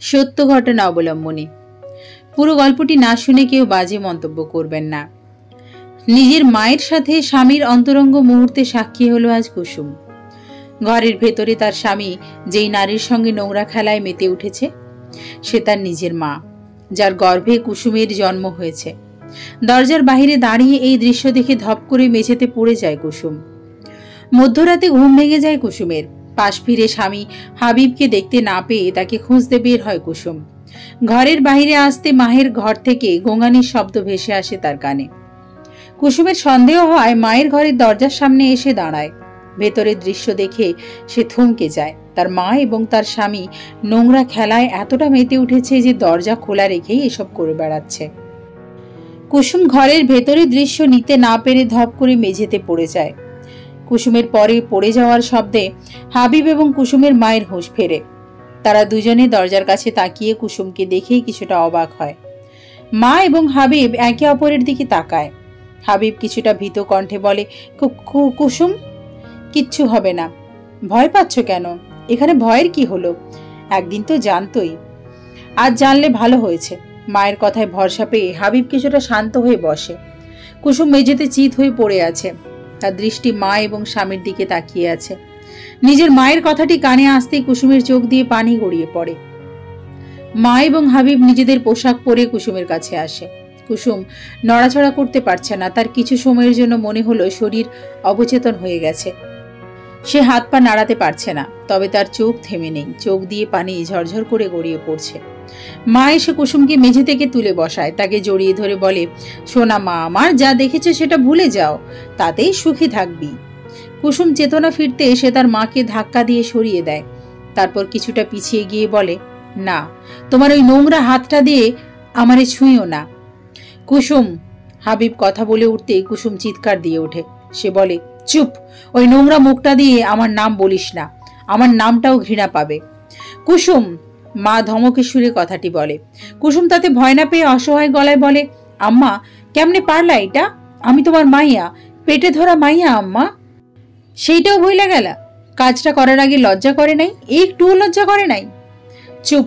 সত্য ঘটনা অবলম্বনে। পুরো গল্পটি না শুনে কেউ বাজে মন্তব্য করবেন না। নিজের মায়ের সাথে স্বামীর অন্তরঙ্গ মুহূর্তে সাক্ষী হলো আজ কুসুম। ঘরের ভেতরে তার স্বামী যেই নারীর সঙ্গে নোংরা খেলায় মেতে উঠেছে, সে তার নিজের মা, যার গর্ভে কুসুমের জন্ম হয়েছে। দরজার বাহিরে দাঁড়িয়ে এই দৃশ্য দেখে ধপ করে মেঝেতে পড়ে যায় কুসুম। মধ্যরাতে ঘুম ভেঙে যায় কুসুমের। পাশ ফিরে স্বামী হাবিবকে দেখতে না পেয়ে তাকে খুঁজতে বের হয় কুসুম। ঘরের বাহিরে আসতে মায়ের ঘর থেকে গোঙানির শব্দ ভেসে আসে তার কানে। কুসুমের সন্দেহ হয় মায়ের ঘরের দরজার সামনে এসে দাঁড়ায়। ভেতরের দৃশ্য দেখে সে থমকে যায়। তার মা এবং তার স্বামী নোংরা খেলায় এতটা মেতে উঠেছে যে দরজা খোলা রেখেই এসব করে বেড়াচ্ছে। কুসুম ঘরের ভেতরের দৃশ্য নিতে না পেরে ধপ করে মেঝেতে পড়ে যায়। কুসুমের পরে পড়ে যাওয়ার শব্দে হাবিব এবং কুসুমের মায়ের হুঁশ ফেরে। তারা দুজনে দরজার কাছে তাকিয়ে কুসুমকে দেখেই কিছুটা অবাক হয়। মা এবং হাবিব একে অপরের দিকে তাকায়। হাবিব কিছুটা ভীত কণ্ঠে বলে, কুসুম, কিচ্ছু হবে না। ভয় পাচ্ছ কেন? এখানে ভয়ের কি হলো? একদিন তো জানতই, আজ জানলে ভালো হয়েছে। মায়ের কথায় ভরসা পেয়ে হাবিব কিছুটা শান্ত হয়ে বসে। কুসুম মেঝেতে চিত হয়ে পড়ে আছে। তার দৃষ্টি মা এবং স্বামীর দিকে তাকিয়ে আছে। নিজের মায়ের কথাটি কানে আসতেই কুসুমের চোখ দিয়ে পানি গড়িয়ে পড়ে। মা এবং হাবিব নিজেদের পোশাক পরে কুসুমের কাছে আসে। কুসুম নড়াচড়া করতে পারছে না। তার কিছু সময়ের জন্য মনে হলো শরীর অবচেতন হয়ে গেছে। সে হাত পা নাড়াতে পারছে না, তবে তার চোখ থেমে নেই। চোখ দিয়ে পানি ঝরঝর করে গড়িয়ে পড়ছে। মা এসে কুসুমকে মেঝে থেকে তুলে বসায়। তাকে জড়িয়ে ধরে বলে, সোনা মা আমার, যা দেখেছে সেটা ভুলে যাও, তাতেই সুখী থাকবি। কুসুম চেতনা ফিরতে এসে তার মাকে ধাক্কা দিয়ে সরিয়ে দেয়। তারপর কিছুটা পিছিয়ে গিয়ে বলে, না, তোমার ওই নোংরা হাতটা দিয়ে আমারে ছুঁইও না। কুসুম, হাবিব কথা বলে উঠতেই কুসুম চিৎকার দিয়ে ওঠে। সে বলে, চুপ, ওই নোংরা মুখটা দিয়ে আমার নাম বলিস না, আমার নামটাও ঘৃণা পাবে। কুসুম, মা ধমকে সুরে কথাটি বলে। কুসুম তাতে ভয় না পেয়ে অসহায় গলায় বলে, আম্মা, কেমনে পারলা এটা? আমি তোমার মাইয়া, পেটে ধরা মাইয়া আম্মা। সেইটাও ভইলা গেলা? কাজটা করার আগে লজ্জা করে নাই? একটুও লজ্জা করে নাই? চুপ,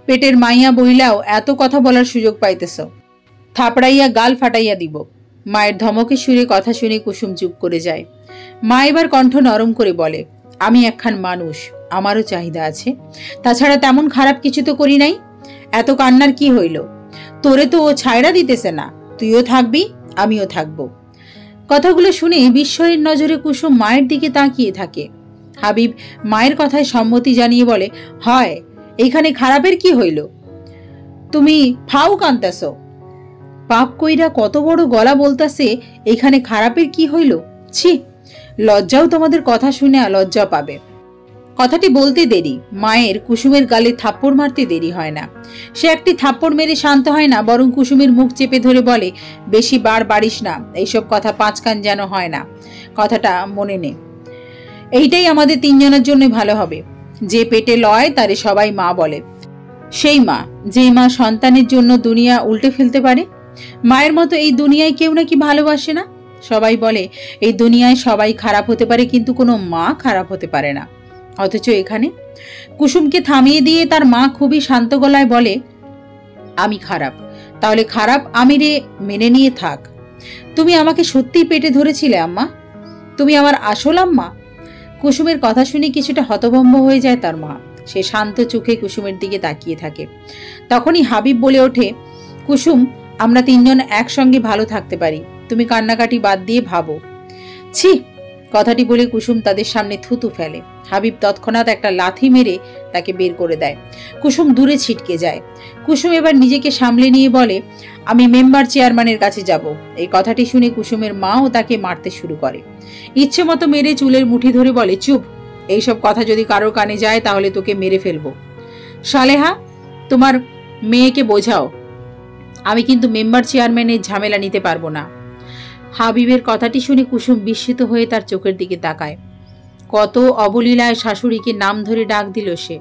পেটের মাইয়া বইলাও এত কথা বলার সুযোগ পাইতেছ, থাপড়াইয়া গাল ফাটাইয়া দিব। মায়ের ধমকে সুরে কথা শুনে কুসুম চুপ করে যায়। মা এবার কণ্ঠ নরম করে বলে, আমি একখান মানুষ, আমারও চাহিদা আছে। তাছাড়া তেমন খারাপ কিছু তো করি নাই। এত কান্নার কি হইল? তোরে তো ও ছায়রা দিতেছে না, তুইও থাকবি, আমিও থাকবো। কথাগুলো শুনে বিস্ময়ের নজরে কুসুম মায়ের দিকে তাকিয়ে থাকে। হাবিব মায়ের কথায় সম্মতি জানিয়ে বলে, হয়, এইখানে খারাপের কি হইল? তুমি ফাউ কান্তাছ? পাপ কইরা কত বড় গলা বলতাছে এখানে খারাপের কি হইল? ছি, লজ্জাও তোমাদের কথা শুনে লজ্জা পাবে। কথাটি বলতে দেরি, মায়ের কুসুমের গালে থাপ্পড় মারতে দেরি হয় না। সে একটি থাপ্পড় মেরে শান্ত হয় না, বরং কুসুমের মুখ চেপে ধরে বলে, বেশি বার বাড়িস না, এইসব কথা পাঁচ কান যেন হয় না। কথাটা মনে নে। এইটাই আমাদের তিনজনের জন্য ভালো হবে। যে পেটে লয় তারে সবাই মা বলে। সেই মা, যে মা সন্তানের জন্য দুনিয়া উল্টে ফেলতে পারে। মায়ের মতো এই দুনিয়ায় কেউ নাকি ভালোবাসে না। সবাই বলে এই দুনিয়ায় সবাই খারাপ হতে পারে, কিন্তু কোনো মা খারাপ হতে পারে না। অথচ এখানে কুসুমকে থামিয়ে দিয়ে তার মা খুবই শান্ত গলায় বলে, আমি খারাপ, তাহলে খারাপ আমি রে, মেনে নিয়ে থাক। তুমি আমাকে সত্যিই পেটে ধরেছিলে আম্মা? তুমি আমার আসল আম্মা? কুসুমের কথা শুনে কিছুটা হতভম্ব হয়ে যায় তার মা। সে শান্ত চোখে কুসুমের দিকে তাকিয়ে থাকে। তখনই হাবিব বলে ওঠে, কুসুম, আমরা তিনজন একসঙ্গে ভালো থাকতে পারি, তুমি কান্নাকাটি বাদ দিয়ে ভাবো। ছি! কথাটি বলে কুসুম তাদের সামনে থুতু ফেলে। হাবিব তৎক্ষণাৎ একটা লাথি মেরে তাকে বের করে দেয়। কুসুম দূরে ছিটকে যায়। কুসুম এবার নিজেকে সামলে নিয়ে বলে, আমি মেম্বার চেয়ারম্যানের কাছে যাব। এই কথাটি শুনে কুসুমের মাও তাকে মারতে শুরু করে। ইচ্ছে মতো মেরে চুলের মুঠি ধরে বলে, চুপ, এইসব কথা যদি কারোর কানে যায় তাহলে তোকে মেরে ফেলবো। সালেহা, তোমার মেয়েকে বোঝাও, আমি কিন্তু মেম্বার চেয়ারম্যানের ঝামেলা নিতে পারবো না। হাবিবের কথাটি শুনে কুসুম বিস্মিত হয়ে তার চোখের দিকে তাকায়। কত অবলীলায় শাশুড়িকে নাম ধরে ডাক দিল সে।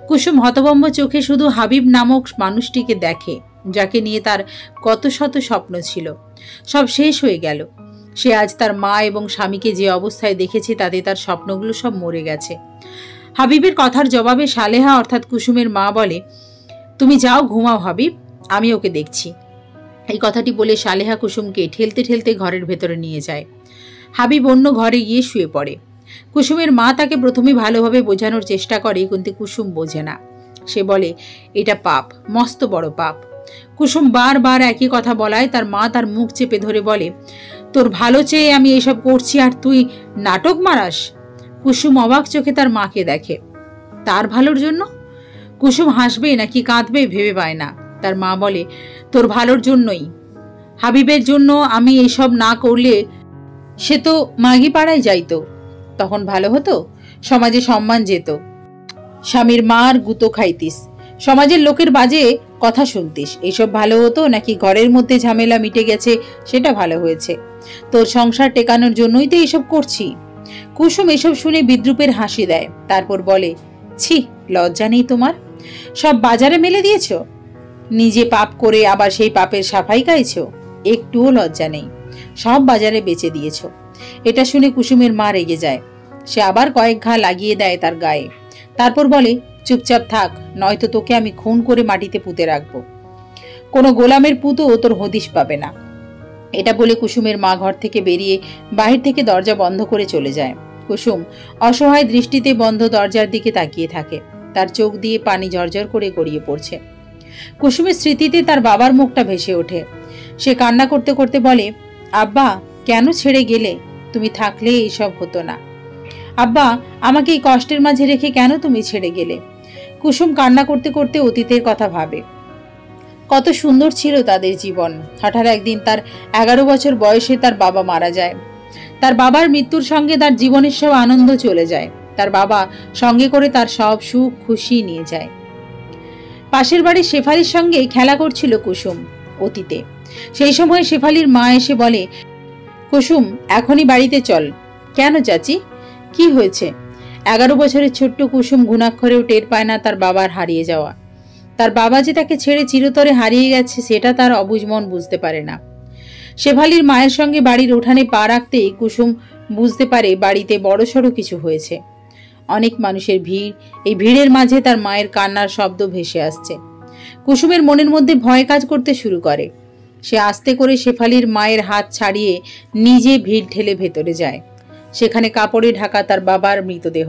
কুসুম হতভম্ব চোখে শুধু হাবিব নামক মানুষটিকে দেখে, যাকে নিয়ে তার কত শত স্বপ্ন ছিল। সব শেষ হয়ে গেল। সে আজ তার মা এবং স্বামীকে যে অবস্থায় দেখেছে তাতে তার স্বপ্নগুলো সব মরে গেছে। হাবিবের কথার জবাবে সালেহা অর্থাৎ কুসুমের মা বলে, তুমি যাও, ঘুমাও হাবিব, আমি ওকে দেখছি। এই কথাটি বলে সালেহা কুসুমকে ঠেলতে ঠেলতে ঘরের ভেতরে নিয়ে যায়। হাবিব অন্য ঘরে গিয়ে শুয়ে পড়ে। কুসুমের মা তাকে প্রথমে ভালোভাবে বোঝানোর চেষ্টা করে, কিন্তু কুসুম বোঝে না। সে বলে, এটা পাপ, মস্ত বড় পাপ। কুসুম বারবার একই কথা বলায় তার মা তার মুখ চেপে ধরে বলে, তোর ভালো চেয়ে আমি এসব করছি আর তুই নাটক মারাস? কুসুম অবাক চোখে তার মাকে দেখে। তার ভালোর জন্য? কুসুম হাসবে নাকি কাঁদবে ভেবে পায় না। তার মা বলে, তোর ভালোর জন্যই। হাবিবের জন্য আমি এসব না করলে সে তো মাগি পাড়ায় যাইতো, তখন ভালো হতো, সমাজে সম্মান যেত, স্বামীর মার গুঁতো খাইতিস, সমাজের লোকের বাজে কথা শুনতিস। এইসব ভালো হতো নাকি ঘরের মধ্যে ঝামেলা মিটে গেছে সেটা ভালো হয়েছে? তোর সংসার টেকানোর জন্যই তো এসব করছি। কুসুম এসব শুনে বিদ্রুপের হাসি দেয়, তারপর বলে, ছি, লজ্জা নেই তোমার? সব বাজারে মেলে দিয়েছ, নিজে পাপ করে আবার সেই পাপের সাফাই গাইছ? একটুও লজ্জা নেই, সব বাজারে বেচে দিয়েছ। এটা শুনে কুসুমের মা রেগে যায়। সে আবার কয়েক ঘা লাগিয়ে দেয় তার গায়ে। তারপর বলে, চুপচাপ থাক, নয়তো তোকে আমি খুন করে মাটিতে পুঁতে রাখবো। কোনো গোলামের পুঁতও তোর হদিশ পাবে না। এটা বলে কুসুমের মা ঘর থেকে বেরিয়ে বাহির থেকে দরজা বন্ধ করে চলে যায়। কুসুম অসহায় দৃষ্টিতে বন্ধ দরজার দিকে তাকিয়ে থাকে। তার চোখ দিয়ে পানি ঝরঝর করে গড়িয়ে পড়ছে। কুসুমের স্মৃতিতে তার বাবার মুখটা ভেসে ওঠে। সে কান্না করতে করতে বলে, আব্বা, কেন ছেড়ে গেলে? তুমি থাকলে এইসব হতো না। আব্বা, আমাকে এই কষ্টের মাঝে রেখে কেন তুমি ছেড়ে গেলে? কুসুম কান্না করতে করতে অতীতের কথা ভাবে। কত সুন্দর ছিল তাদের জীবন। হঠাৎ একদিন তার 11 বছর বয়সে তার বাবা মারা যায়। তার বাবার মৃত্যুর সঙ্গে তার জীবনের সব আনন্দ চলে যায়। তার বাবা সঙ্গে করে তার সব সুখ খুশি নিয়ে যায়। পাশের বাড়ির শেফালির সঙ্গে খেলা করছিল কুসুম অতীতে। সেই সময় শেফালির মা এসে বলে, কুসুম, এখনই বাড়িতে চল। কেন চাচি, কি হয়েছে? 11 বছরের ছোট্ট কুসুম ঘুণাক্ষরেও টের পায় না তার বাবার হারিয়ে যাওয়া। তার বাবা যে তাকে ছেড়ে চিরতরে হারিয়ে গেছে সেটা তার অবুঝ মন বুঝতে পারে না। শেফালির মায়ের সঙ্গে বাড়ির উঠানে পা রাখতেই কুসুম বুঝতে পারে বাড়িতে বড়সড় কিছু হয়েছে। অনেক মানুষের ভিড়। এই ভিড়ের মাঝে তার মায়ের কান্নার শব্দ ভেসে আসছে। কুসুমের মনের মধ্যে ভয় কাজ করতে শুরু করে। সে আস্তে করে শেফালির মায়ের হাত ছাড়িয়ে নিজে ভিড় ঠেলে ভেতরে যায়। সেখানে কাপড়ে ঢাকা তার বাবার মৃতদেহ।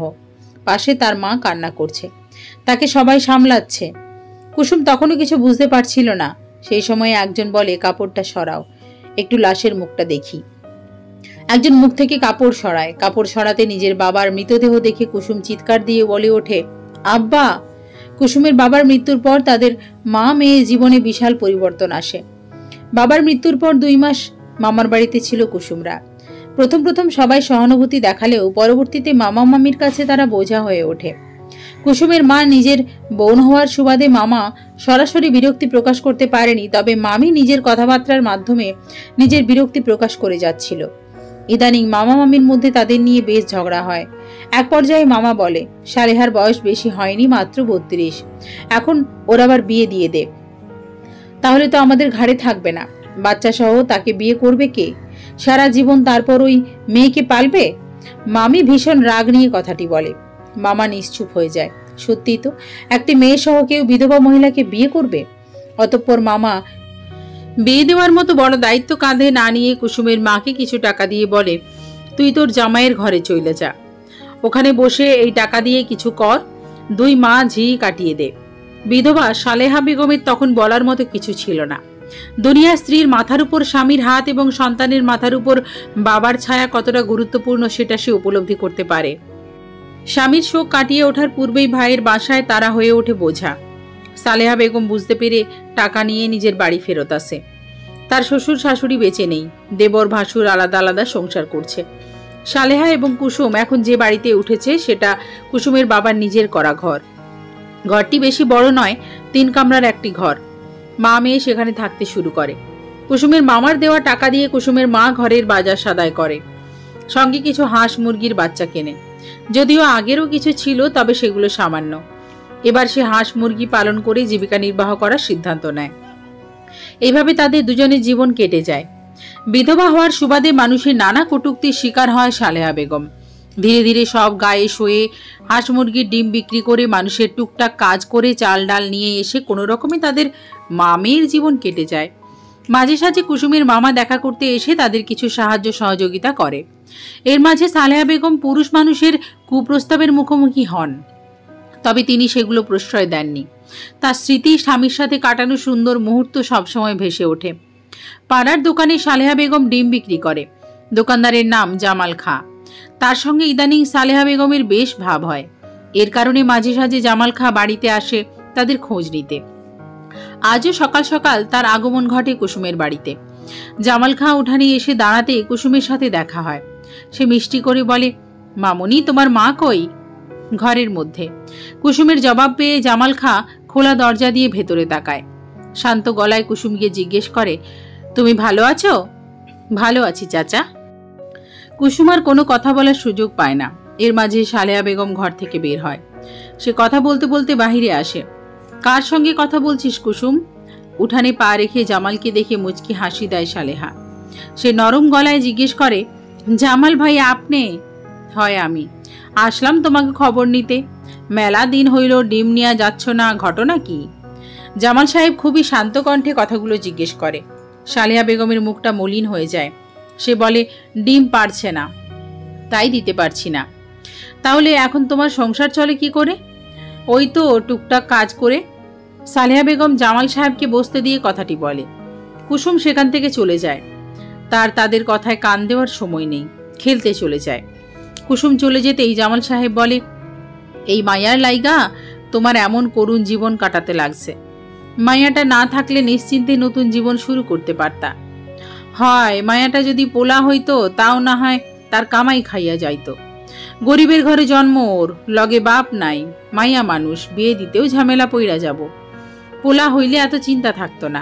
পাশে তার মা কান্না করছে। তাকে সবাই সামলাচ্ছে। কুসুম তখনও কিছু বুঝতে পারছিল না। সেই সময় একজন বলে, কাপড়টা সরাও, একটু লাশের মুখটা দেখি। একজন মুখ থেকে কাপড় সরায়। কাপড় সরাতে নিজের বাবার মৃতদেহ দেখে কুসুম চিৎকার দিয়ে বলে ওঠে, আব্বা! কুসুমের বাবার মৃত্যুর পর তাদের মা মেয়ে জীবনে বিশাল পরিবর্তন আসে। বাবার মৃত্যুর পর 2 মাস মামার বাড়িতে ছিল কুসুমরা। প্রথম প্রথম সবাই সহানুভূতি দেখালেও পরবর্তীতে মামা মামির কাছে তারা বোঝা হয়ে ওঠে। কুসুমের মা নিজের বোন হওয়ার সুবাদে মামা সরাসরি বিরক্তি প্রকাশ করতে পারেনি, তবে মামি নিজের কথাবার্তার মাধ্যমে নিজের বিরক্তি প্রকাশ করে যাচ্ছিল। ইদানিং মামা মামির মধ্যে তাদের নিয়ে বেশ ঝগড়া হয়। এক পর্যায়ে মামা বলে, সালেহার বয়স বেশি হয়নি, মাত্র 32, এখন ওর আবার বিয়ে দিয়ে দে, তাহলে তো আমাদের ঘাড়ে থাকবে না। বাচ্চা সহ তাকে বিয়ে করবে কে? সারা জীবন তারপর ওই মেয়েকে পালবে? মামি ভীষণ রাগ নিয়ে কথাটি বলে। মামা নিশ্চুপ হয়ে যায়। সত্যিই তো, একটি মেয়ে সহ কেউ বিধবা মহিলাকে বিয়ে করবে? অতঃপর মামা বিয়ে দেওয়ার মতো বড় দায়িত্ব কাঁধে না নিয়ে কুসুমের মাকে কিছু টাকা দিয়ে বলে, তুই তোর জামাইয়ের ঘরে চলে যা, ওখানে বসে এই টাকা দিয়ে কিছু কর, 2 মা ঝি কাটিয়ে দে। বিধবা সালেহা বেগমের তখন বলার মতো কিছু ছিল না। দুনিয়ার স্ত্রীর মাথার উপর স্বামীর হাত এবং সন্তানের মাথার উপর বাবার ছায়া কতটা গুরুত্বপূর্ণ সেটা সে উপলব্ধি করতে পারে। স্বামীর শোক কাটিয়ে ওঠার পূর্বেই ভাইয়ের বাসায় তারা হয়ে ওঠে বোঝা। সালেহা বেগম বুঝতে পেরে টাকা নিয়ে নিজের বাড়ি ফেরত আসে। তার শ্বশুর শাশুড়ি বেঁচে নেই, দেবর ভাসুর আলাদা আলাদা সংসার করছে। সালেহা এবং কুসুম এখন যে বাড়িতে উঠেছে সেটা কুসুমের বাবার নিজের করা ঘর। ঘরটি বেশি বড় নয়, 3 কামরার একটি ঘর। মা মেয়ে সেখানে থাকতে শুরু করে। কুসুমের মামার দেওয়া টাকা দিয়ে কুসুমের মা ঘরের বাজার সদাই করে, সঙ্গে কিছু হাঁস মুরগির বাচ্চা কেনে। যদিও আগেরও কিছু ছিল, তবে সেগুলো সামান্য। এবার সে হাঁস মুরগি পালন করে জীবিকা নির্বাহ করার সিদ্ধান্ত নেয়। এইভাবে তাদের দুজনের জীবন কেটে যায়। বিধবা হওয়ার সুবাদে মানুষের নানা কটূক্তির শিকার হয় সালেহা বেগম। ধীরে ধীরে সব গায়ে শোয়ে হাঁস মুরগির ডিম বিক্রি করে মানুষের টুকটাক কাজ করে চাল ডাল নিয়ে এসে কোনো রকমে তাদের মামের জীবন কেটে যায়। মাঝে সাঝে কুসুমের মামা দেখা করতে এসে তাদের কিছু সাহায্য সহযোগিতা করে। এর মাঝে সালেহা বেগম পুরুষ মানুষের কুপ্রস্তাবের মুখোমুখি হন, তবে তিনি সেগুলো প্রশ্রয় দেননি। তার স্মৃতি স্বামীর সাথে কাটানো সুন্দর মুহূর্ত সবসময় ভেসে ওঠে। পাড়ার দোকানে সালেহা বেগম ডিম বিক্রি করে। দোকানদারের নাম জামাল খাঁ। তার সঙ্গে ইদানিং সালেহা বেগমের বেশ ভাব হয়। এর কারণে মাঝে সাঝে জামাল খাঁ বাড়িতে আসে তাদের খোঁজ নিতে। আজও সকাল সকাল তার আগমন ঘটে কুসুমের বাড়িতে। জামাল খাঁ উঠানে এসে দাঁড়াতে কুসুমের সাথে দেখা হয়। সে মিষ্টি করে বলে, মামনি, তোমার মা কই? ঘরের মধ্যে। কুসুমের জবাব পেয়ে জামাল খাঁ খোলা দরজা দিয়ে ভেতরে তাকায়। শান্ত গলায় কুসুমকে জিজ্ঞেস করে, তুমি ভালো আছো? ভালো আছি চাচা। কুসুম আর কোনো কথা বলার সুযোগ পায় না। এর মাঝে সালেহা বেগম ঘর থেকে বের হয়। সে কথা বলতে বলতে বাহিরে আসে। কার সঙ্গে কথা বলছিস কুসুম? উঠানে পা রেখে জামালকে দেখে মুচকি হাসি দেয় সালেহা। সে নরম গলায় জিজ্ঞেস করে, জামাল ভাই আপনি? হয় আমি। আসলাম তোমাকে খবর নিতে। মেলা দিন হইল ডিম নিয়ে যাচ্ছ না, ঘটনা কি? জামাল সাহেব খুবই শান্ত কণ্ঠে কথাগুলো জিজ্ঞেস করে। সালেহা বেগমের মুখটা মলিন হয়ে যায়। সে বলে, ডিম পারছে না, তাই দিতে পারছি না। তাহলে এখন তোমার সংসার চলে কি করে? ওই তো টুকটাক কাজ করে। সালেহা বেগম জামাল সাহেবকে বসতে দিয়ে কথাটি বলে। কুসুম সেখান থেকে চলে যায়। তাদের কথায় কান দেওয়ার সময় নেই, খেলতে চলে যায়। কুসুম চলে যেতেই জামাল সাহেব বলে, এই মায়ার লাইগা তোমার এমন করুণ জীবন কাটাতে লাগছে। মায়াটা না থাকলে নিশ্চিন্তে নতুন জীবন শুরু করতে পারতা। হয় মায়াটা যদি পোলা হইতো, তাও না হয় তার কামাই খাইয়া যাইতো। গরিবের ঘরে জন্ম ওর, লগে বাপ নাই, মাইয়া মানুষ, বিয়ে দিতেও ঝামেলা পইরা যাব। পোলা হইলে এত চিন্তা থাকতো না।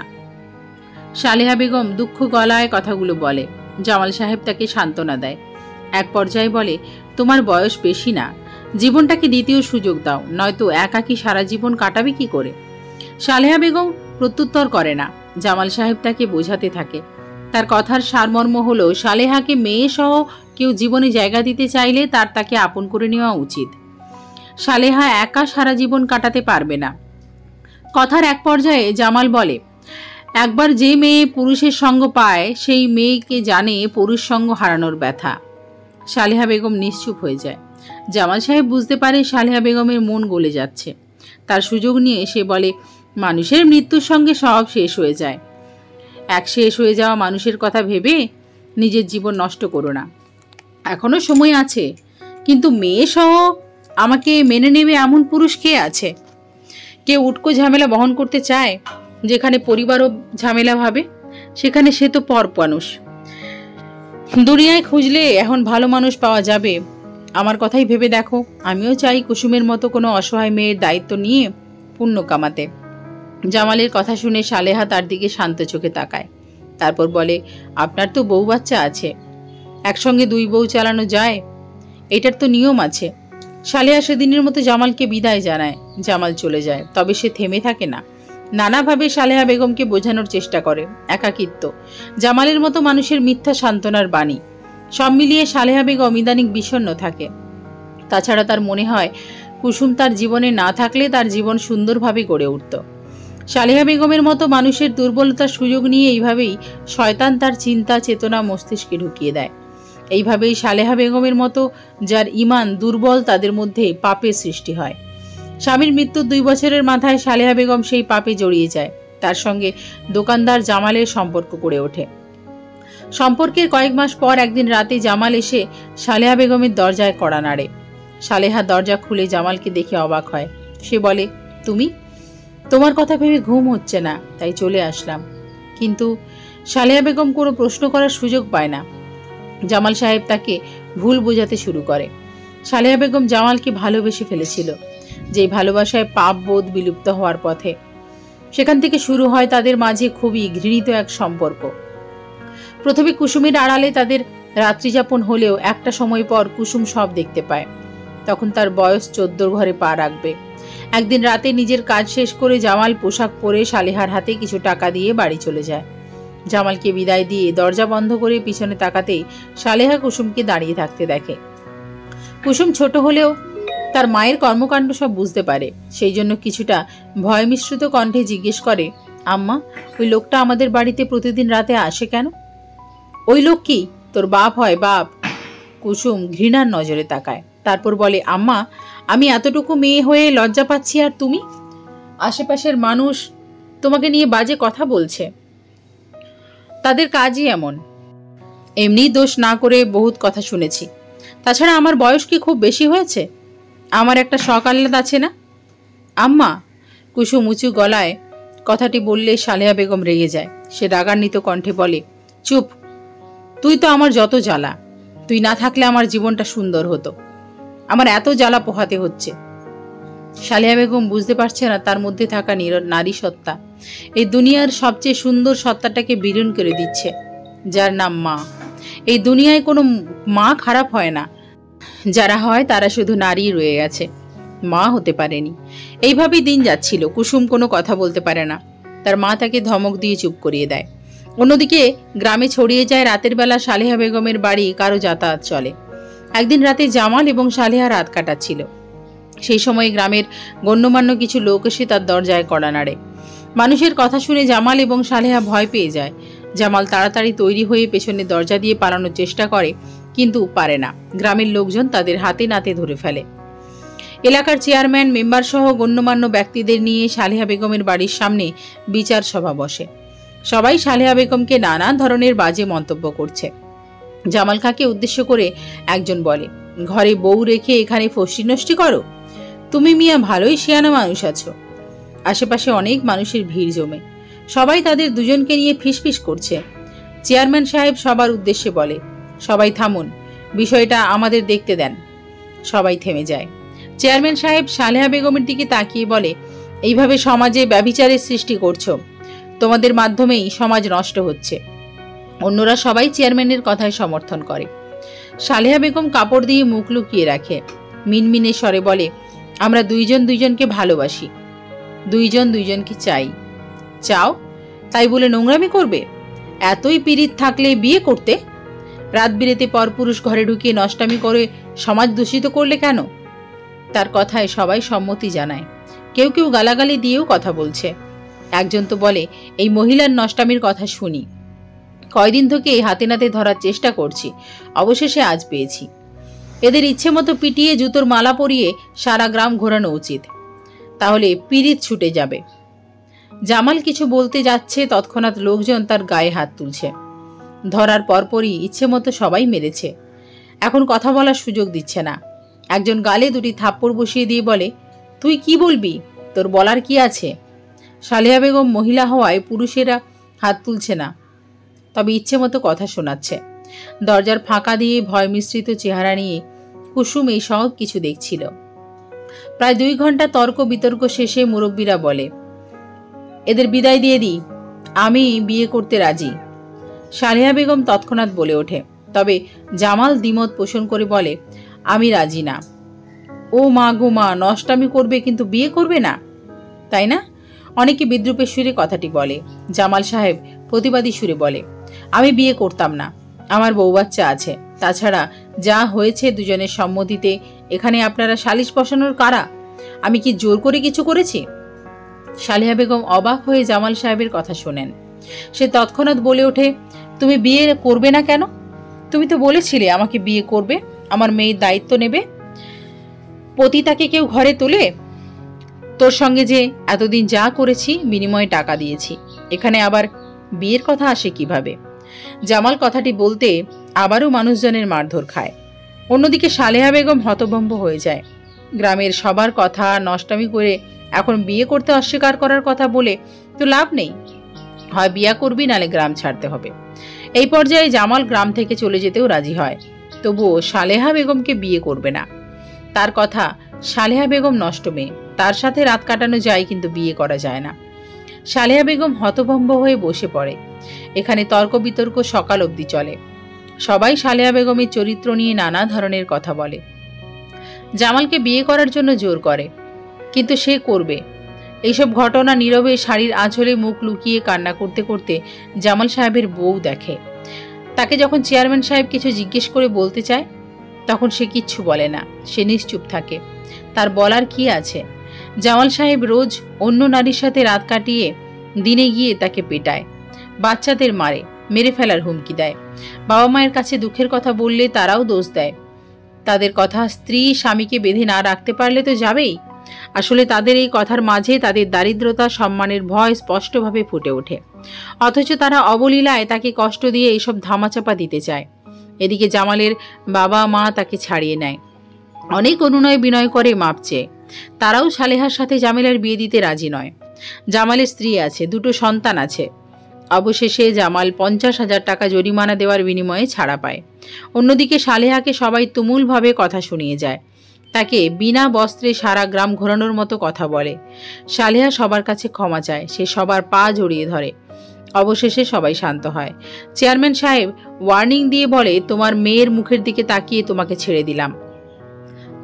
সালেহা বেগম দুঃখ গলায় কথাগুলো বলে। জামাল সাহেব তাকে সান্ত্বনা দেয়। এক পর্যায়ে বলে, তোমার বয়স বেশি না, জীবনটাকে দ্বিতীয় সুযোগ দাও, নয়তো একাকী সারা জীবন কাটাবে কি করে? সালেহা বেগম প্রত্যুত্তর করে না। জামাল সাহেব তাকে বোঝাতে থাকে। তার কথার সারমর্ম হলো, সালেহাকে মেয়ে সহ কেউ জীবনে জায়গা দিতে চাইলে তাকে আপন করে নেওয়া উচিত। সালেহা একা সারা জীবন কাটাতে পারবে না। কথার এক পর্যায়ে জামাল বলে, একবার যে মেয়ে পুরুষের সঙ্গ পায় সেই মেয়েকে জানে পুরুষ সঙ্গ হারানোর ব্যথা। সালেহা বেগম নিশ্চুপ হয়ে যায়। জামাল সাহেব বুঝতে পারে সালেহা বেগমের মন গলে যাচ্ছে। তার সুযোগ নিয়ে সে বলে, মানুষের মৃত্যুর সঙ্গে সব শেষ হয়ে যায়। এক শেষ হয়ে যাওয়া মানুষের কথা ভেবে নিজের জীবন নষ্ট করো না, এখনো সময় আছে। কিন্তু মেয়ে সহ আমাকে মেনে নেবে এমন পুরুষ কে আছে? কেউ উটকো ঝামেলা বহন করতে চায়? যেখানে পরিবারও ঝামেলা ভাবে, সেখানে সে তো পর মানুষ। দুনিয়ায় খুঁজলে এখন ভালো মানুষ পাওয়া যাবে। আমার কথাই ভেবে দেখো, আমিও চাই কুসুমের মতো কোনো অসহায় মেয়ের দায়িত্ব নিয়ে পুণ্য কামাতে। জামালের কথা শুনে সালেহা তার দিকে শান্ত চোখে তাকায়। তারপর বলে, আপনার তো বউ বাচ্চা আছে, একসঙ্গে দুই বউ চালানো যায়? এটার তো নিয়ম আছে। সালেহা সেদিনের মতো জামালকে বিদায় জানায়। জামাল চলে যায়, তবে সে থেমে থাকে না। নানাভাবে সালেহা বেগমকে বোঝানোর চেষ্টা করে। একাকিত্ব, জামালের মতো মানুষের মিথ্যা সান্ত্বনার বাণী, সব মিলিয়ে সালেহা বেগম ইদানিং বিষণ্ণ থাকে। তাছাড়া তার মনে হয় কুসুম তার জীবনে না থাকলে তার জীবন সুন্দরভাবে গড়ে উঠত। সালেহা বেগমের মতো মানুষের দুর্বলতার সুযোগ নিয়ে এইভাবেই শয়তান তার চিন্তা চেতনা মস্তিষ্কে ঢুকিয়ে দেয়। এইভাবেই সালেহা বেগমের মতো যার ইমান দুর্বল, তাদের মধ্যে পাপের সৃষ্টি হয়। স্বামীর মৃত্যুর 2 বছরের মাথায় সালেহা বেগম সেই পাপে জড়িয়ে যায়। তার সঙ্গে দোকানদার জামালের সম্পর্ক গড়ে ওঠে। সম্পর্কের কয়েক মাস পর একদিন রাতে জামাল এসে সালেহা বেগমের দরজায় কড়া নাড়ে। সালেহা দরজা খুলে জামালকে দেখে অবাক হয়। সে বলে, তুমি? তোমার কথা ভেবে ঘুম হচ্ছে না, তাই চলে আসলাম। কিন্তু সালেহা বেগম কোনো প্রশ্ন করার সুযোগ পায় না। জামাল সাহেব তাকে ভুল বোঝাতে শুরু করে। সালেহা বেগম জামালকে ভালোবেসে ফেলেছিল, যেই ভালোবাসায় পাপ বোধ বিলুপ্ত হওয়ার পথে। সেখান থেকে শুরু হয় তাদের মাঝে খুবই ঘৃণিত এক সম্পর্ক। প্রথমে কুসুমের আড়ালে তাদের রাত্রিযাপন হলেও একটা সময় পর কুসুম সব দেখতে পায়। তখন তার বয়স 14 ঘরে পা রাখবে। একদিন রাতে নিজের কাজ শেষ করে জামাল পোশাক পরে সালেহার হাতে কিছু টাকা দিয়ে বাড়ি চলে যায়। জামালকে বিদায় দিয়ে দরজা বন্ধ করে পিছনে তাকাতেই সালেহা কুসুমকে দাঁড়িয়ে থাকতে দেখে। কুসুম ছোট হলেও তার মায়ের কর্মকাণ্ড সব বুঝতে পারে, সেই জন্য কিছুটা ভয় মিশ্রিত কণ্ঠে জিজ্ঞেস করে, আম্মা, ওই লোকটা আমাদের বাড়িতে প্রতিদিন রাতে আসে কেন? ওই লোক কি তোর বাপ হয়? বাপ? কুসুম ঘৃণার নজরে তাকায়, তারপর বলে, আম্মা, আমি এতটুকু মেয়ে হয়ে লজ্জা পাচ্ছি, আর তুমি? আশেপাশের মানুষ তোমাকে নিয়ে বাজে কথা বলছে, তাদের কাজই এমন। এমনি দোষ না করে বহুত কথা শুনেছি। তাছাড়া আমার বয়স কি খুব বেশি হয়েছে? আমার একটা শখ আহ্লাদ আছে না? আম্মা, কুসুম উঁচু গলায় কথাটি বললে সালেহা বেগম রেগে যায়। সে রাগান্বিত কণ্ঠে বলে, চুপ, তুই তো আমার যত জ্বালা। তুই না থাকলে আমার জীবনটা সুন্দর হতো, আমার এত জ্বালা পোহাতে হচ্ছে। সালেহা বেগম বুঝতে পারছে না তার মধ্যে থাকা নারী সত্তা এই দুনিয়ার সবচেয়ে সুন্দর সত্তাটাকে বিলীন করে দিচ্ছে, যার নাম মা। এই দুনিয়ায় কোনো মা খারাপ হয় না, যারা হয় তারা শুধু নারী রয়ে গেছে, মা হতে পারেনি। এইভাবেই দিন যাচ্ছিল। কুসুম কোনো কথা বলতে পারে না, তার মা তাকে ধমক দিয়ে চুপ করিয়ে দেয়। অন্যদিকে গ্রামে ছড়িয়ে যায় রাতের বেলা সালেহা বেগমের বাড়ি কারো যাতায়াত চলে। একদিন রাতে জামাল এবং সালেহা রাত কাটাচ্ছিল। সেই সময় গ্রামের গণ্যমান্য কিছু লোক এসে তার দরজায় কড়া নাড়ে। মানুষের কথা শুনে জামাল এবং সালেহা ভয় পেয়ে যায়। জামাল তাড়াতাড়ি তৈরি হয়ে পেছনে দরজা দিয়ে পালানোর চেষ্টা করে, কিন্তু পারে না। গ্রামের লোকজন তাদের হাতে নাতে ধরে ফেলে। এলাকার চেয়ারম্যান, মেম্বার সহ গণ্যমান্য ব্যক্তিদের নিয়ে সালেহা বেগমের বাড়ির সামনে বিচার সভা বসে। সবাই সালেহা বেগমকে নানা ধরনের বাজে মন্তব্য করছে। জামাল খাঁকে উদ্দেশ্য করে একজন বলে, ঘরে বউ রেখে এখানে ফষ্টি নষ্টি করো? তুমি মিয়া ভালোই শিয়ানা মানুষ আছো। আশেপাশে অনেক মানুষের ভিড় জমে, সবাই তাদের দুজনকে নিয়ে ফিসফিস করছে। চেয়ারম্যান সাহেব সবার উদ্দেশ্যে বলে, সবাই থামুন, বিষয়টা আমাদের দেখতে দেন। সবাই থেমে যায়। চেয়ারম্যান সাহেব সালেহা বেগমের দিকে তাকিয়ে বলে, এইভাবে সমাজে ব্যভিচারের সৃষ্টি করছো, তোমাদের মাধ্যমেই সমাজ নষ্ট হচ্ছে। অন্যরা সবাই চেয়ারম্যানের কথায় সমর্থন করে। সালেহা বেগম কাপড় দিয়ে মুখ লুকিয়ে রাখে, মিনমিনে স্বরে বলে, আমরা দুইজন দুইজনকে ভালোবাসি, দুইজন দুইজনকে চাই। চাও তাই বলে নোংরামি করবে? এতই পীড়িত থাকলে বিয়ে করতে? রাত বিরেতে পরপুরুষ ঘরে ঢুকিয়ে নষ্টামি করে সমাজ দূষিত করলে কেন? তার কথায় সবাই সম্মতি জানায়। কেউ কেউ গালাগালি দিয়েও কথা বলছে। একজন তো বলে, এই মহিলার নষ্টামির কথা শুনি, কয়দিন থেকে হাতে নাতে ধরার চেষ্টা করছি, অবশেষে আজ পেয়েছি। এদের ইচ্ছে মতো পিটিয়ে জুতোর মালা পরিয়ে সারা গ্রাম ঘোরানো উচিত, তাহলে পীড়িত ছুটে যাবে। জামাল কিছু বলতে যাচ্ছে, তৎক্ষণাৎ লোকজন তার গায়ে হাত তুলছে। ধরার পরপরই ইচ্ছে মতো সবাই মেরেছে, এখন কথা বলার সুযোগ দিচ্ছে না। একজন গালে দুটি থাপ্পড় বসিয়ে দিয়ে বলে, তুই কি বলবি? তোর বলার কি আছে? সালেহা বেগম মহিলা হওয়ায় পুরুষেরা হাত তুলছে না, তবে ইচ্ছে মতো কথা শোনাচ্ছে। দরজার ফাঁকা দিয়ে ভয় মিশ্রিত চেহারা নিয়ে কুসুম এই সব কিছু দেখছিল। প্রায় 2 ঘন্টা তর্ক বিতর্ক শেষে মুরব্বীরা বলে, এদের বিদায় দিয়ে দিই, আমি বিয়ে করতে রাজি। সালেহা বেগম তৎক্ষণাৎ বলে ওঠে, তবে জামাল দ্বিমত পোষণ করে বলে, আমি রাজি না। ও মা গো মা, নষ্টামি করবে কিন্তু বিয়ে করবে না, তাই না? অনেকে বিদ্রুপের সুরে কথাটি বলে। জামাল সাহেব প্রতিবাদী সুরে বলে, আমি বিয়ে করতাম না, আমার বউ বাচ্চা আছে। তাছাড়া যা হয়েছে দুজনের সম্মতিতে, এখানে আপনারা সালিশ বসানোর কারা? আমি কি জোর করে কিছু করেছি? সালেহা বেগম অবাক হয়ে জামাল সাহেবের কথা শোনেন। সে তৎক্ষণাৎ বলে ওঠে, তুমি বিয়ে করবে না কেন? তুমি তো বলেছিলে আমাকে বিয়ে করবে, আমার মেয়ের দায়িত্ব নেবে। পতিতাকে কেউ ঘরে তোলে? তোর সঙ্গে যে এতদিন যা করেছি বিনিময়ে টাকা দিয়েছি, এখানে আবার বিয়ের কথা আসে কিভাবে? জামাল কথাটি বলতে আবারও মানুষজনের মারধর খায়। অন্যদিকে সালেহা বেগম হতভম্ব হয়ে যায়। গ্রামের সবার কথা নষ্টামি করে এখন বিয়ে করতে অস্বীকার করার কথা বলে তো লাভ নেই, হয় বিয়ে করবি নালে গ্রাম ছাড়তে হবে। এই পর্যায়ে জামাল গ্রাম থেকে চলে যেতেও রাজি হয়, তবুও সালেহা বেগমকে বিয়ে করবে না। তার কথা, সালেহা বেগম নষ্ট মেয়ে, তার সাথে রাত কাটানো যায় কিন্তু বিয়ে করা যায় না। সালেহা বেগম হতভম্ব হয়ে বসে পড়ে। এখানে তর্ক বিতর্ক সকাল অবধি চলে। সবাই সালেহা বেগমের চরিত্র নিয়ে নানা ধরনের কথা বলে। জামালকে বিয়ে করার জন্য জোর করে, কিন্তু সে করবে। এইসব ঘটনা নীরবে শাড়ির আঁচলে মুখ লুকিয়ে কান্না করতে করতে জামাল সাহেবের বউ দেখে। তাকে যখন চেয়ারম্যান সাহেব কিছু জিজ্ঞেস করে বলতে চায়, তখন সে কিচ্ছু বলে না, সে নিশ্চুপ থাকে। তার বলার কি আছে? জামাল সাহেব রোজ অন্য নারীর সাথে রাত কাটিয়ে দিনে গিয়ে তাকে পেটায়, বাচ্চাদের মারে, মেরে ফেলার হুমকি দেয়। বাবা মায়ের কাছে দুঃখের কথা বললে তারাও দোষ দেয়। তাদের কথা স্ত্রী স্বামীকে বেঁধে না রাখতে পারলে তো যাবেই। আসলে তাদের এই কথার মাঝে তাদের দারিদ্রতা, সম্মানের ভয় স্পষ্টভাবে ফুটে ওঠে। অথচ তারা অবলীলায় তাকে কষ্ট দিয়ে এইসব ধামাচাপা দিতে চায়। এদিকে জামালের বাবা মা তাকে ছাড়িয়ে নেয়, অনেক অনুনয় বিনয় করে মাপ চেয়ে। তারাও সালেহার সাথে জামালের বিয়ে দিতে রাজি নয়। জামালের স্ত্রী আছে, 2টো সন্তান আছে। অবশেষে জামাল 50,000 টাকা জরিমানা দেওয়ার বিনিময়ে ছাড়া পায়। অন্যদিকে সালেহাকে সবাই তুমুলভাবে কথা শুনিয়ে যায়, তাকে বিনা বস্ত্রে সারা গ্রাম ঘোরানোর মতো কথা বলে। সালেহা সবার কাছে ক্ষমা চায়, সে সবার পা জড়িয়ে ধরে। অবশেষে সবাই শান্ত হয়। চেয়ারম্যান সাহেব ওয়ার্নিং দিয়ে বলে, তোমার মেয়ের মুখের দিকে তাকিয়ে তোমাকে ছেড়ে দিলাম।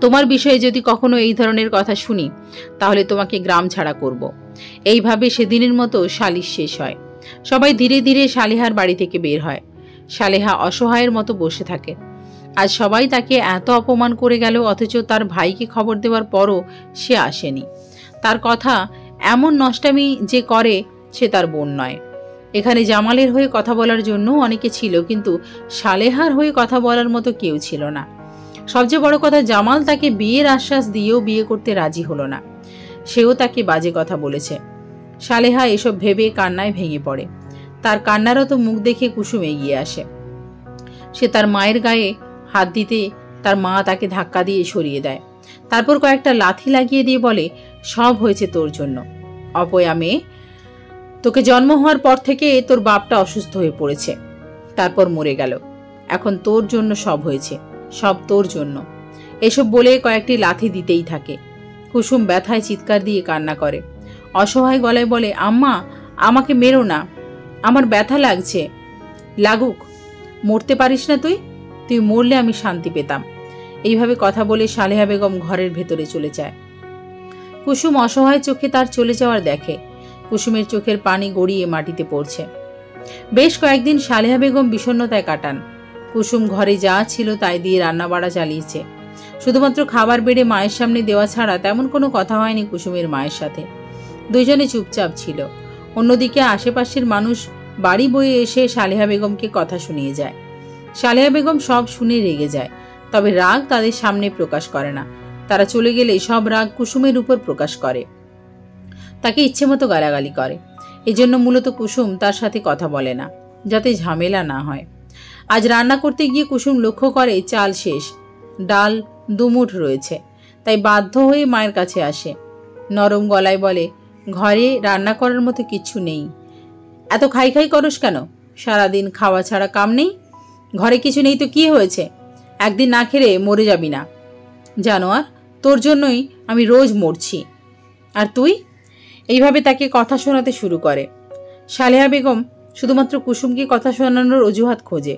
তোমার বিষয়ে যদি কখনো এই ধরনের কথা শুনি তাহলে তোমাকে গ্রাম ছাড়া করব। এইভাবে সেদিনের মতো সালিশ শেষ হয়। সবাই ধীরে ধীরে সালেহার বাড়ি থেকে বের হয়। সালেহা অসহায়ের মতো বসে থাকে। আজ সবাই তাকে এত অপমান করে গেল, অথচ তার ভাইকে খবর দেওয়ার পরও সে আসেনি। তার কথা এমন নষ্টামি যে করে সে তার বোন নয়। এখানে জামালের হয়ে কথা বলার জন্য অনেকে ছিল, কিন্তু সালেহার হয়ে কথা বলার মতো কেউ ছিল না। সবচেয়ে বড় কথা, জামাল তাকে বিয়ের আশ্বাস দিয়েও বিয়ে করতে রাজি হলো না। সেও তাকে বাজে কথা বলেছে। সালেহা এসব ভেবে কান্নায় ভেঙে পড়ে। তার কান্নারত মুখ দেখে কুসুম এগিয়ে আসে। সে তার মায়ের গায়ে হাত দিতে তার মা তাকে ধাক্কা দিয়ে সরিয়ে দেয়। তারপর কয়েকটা লাথি লাগিয়ে দিয়ে বলে, সব হয়েছে তোর জন্য। অপয়া মেয়ে, তোকে জন্ম হওয়ার পর থেকে তোর বাপটা অসুস্থ হয়ে পড়েছে, তারপর মরে গেল। এখন তোর জন্য সব হয়েছে, সব তোর জন্য। এসব বলে কয়েকটি লাথি দিতেই থাকে। কুসুম ব্যথায় চিৎকার দিয়ে কান্না করে। অসহায় গলায় বলে, আম্মা, আমাকে মেরো না, আমার ব্যথা লাগছে। লাগুক, মরতে পারিস না তুই? তুই মরলে আমি শান্তি পেতাম। এইভাবে কথা বলে সালেহা বেগম ঘরের ভেতরে চলে যায়। কুসুম অসহায় চোখে তার চলে যাওয়ার দেখে। কুসুমের চোখের পানি গড়িয়ে মাটিতে পড়ছে। বেশ কয়েকদিন সালেহা বেগম বিষণ্ণতায় কাটান। কুসুম ঘরে যা ছিল তাই দিয়ে রান্নাবাড়া চালিয়েছে। শুধুমাত্র খাবার বেড়ে মায়ের সামনে দেওয়া ছাড়া তেমন কোনো কথা হয়নি কুসুমের মায়ের সাথে। দুইজনে চুপচাপ ছিল। অন্যদিকে আশেপাশের মানুষ বাড়ি বয়ে এসে সালেহা বেগমকে কথা শুনিয়ে যায়। সালেহা বেগম সব শুনে রেগে যায়, তবে রাগ তাদের সামনে প্রকাশ করে না। তারা চলে গেলে সব রাগ কুসুমের উপর প্রকাশ করে, তাকে ইচ্ছে মতো গালাগালি করে। এজন্য মূলত কুসুম তার সাথে কথা বলে না, যাতে ঝামেলা না হয়। আজ রান্না করতে গিয়ে কুসুম লক্ষ্য করে চাল শেষ, ডাল 2 মুঠ রয়েছে। তাই বাধ্য হয়ে মায়ের কাছে আসে। নরম গলায় বলে, ঘরে রান্না করার মতো কিচ্ছু নেই, এত খাই খাই করস কেন? সারাদিন খাওয়া ছাড়া কাম নেই? ঘরে কিছু নেই তো কি হয়েছে? একদিন না খেলে মরে যাবি না? জানোয়ার, তোর জন্যই আমি রোজ মরছি। আর তুই? এইভাবে তাকে কথা শোনাতে শুরু করে। সালেহা বেগম শুধুমাত্র কুসুমকে কথা শোনানোর অজুহাত খোঁজে।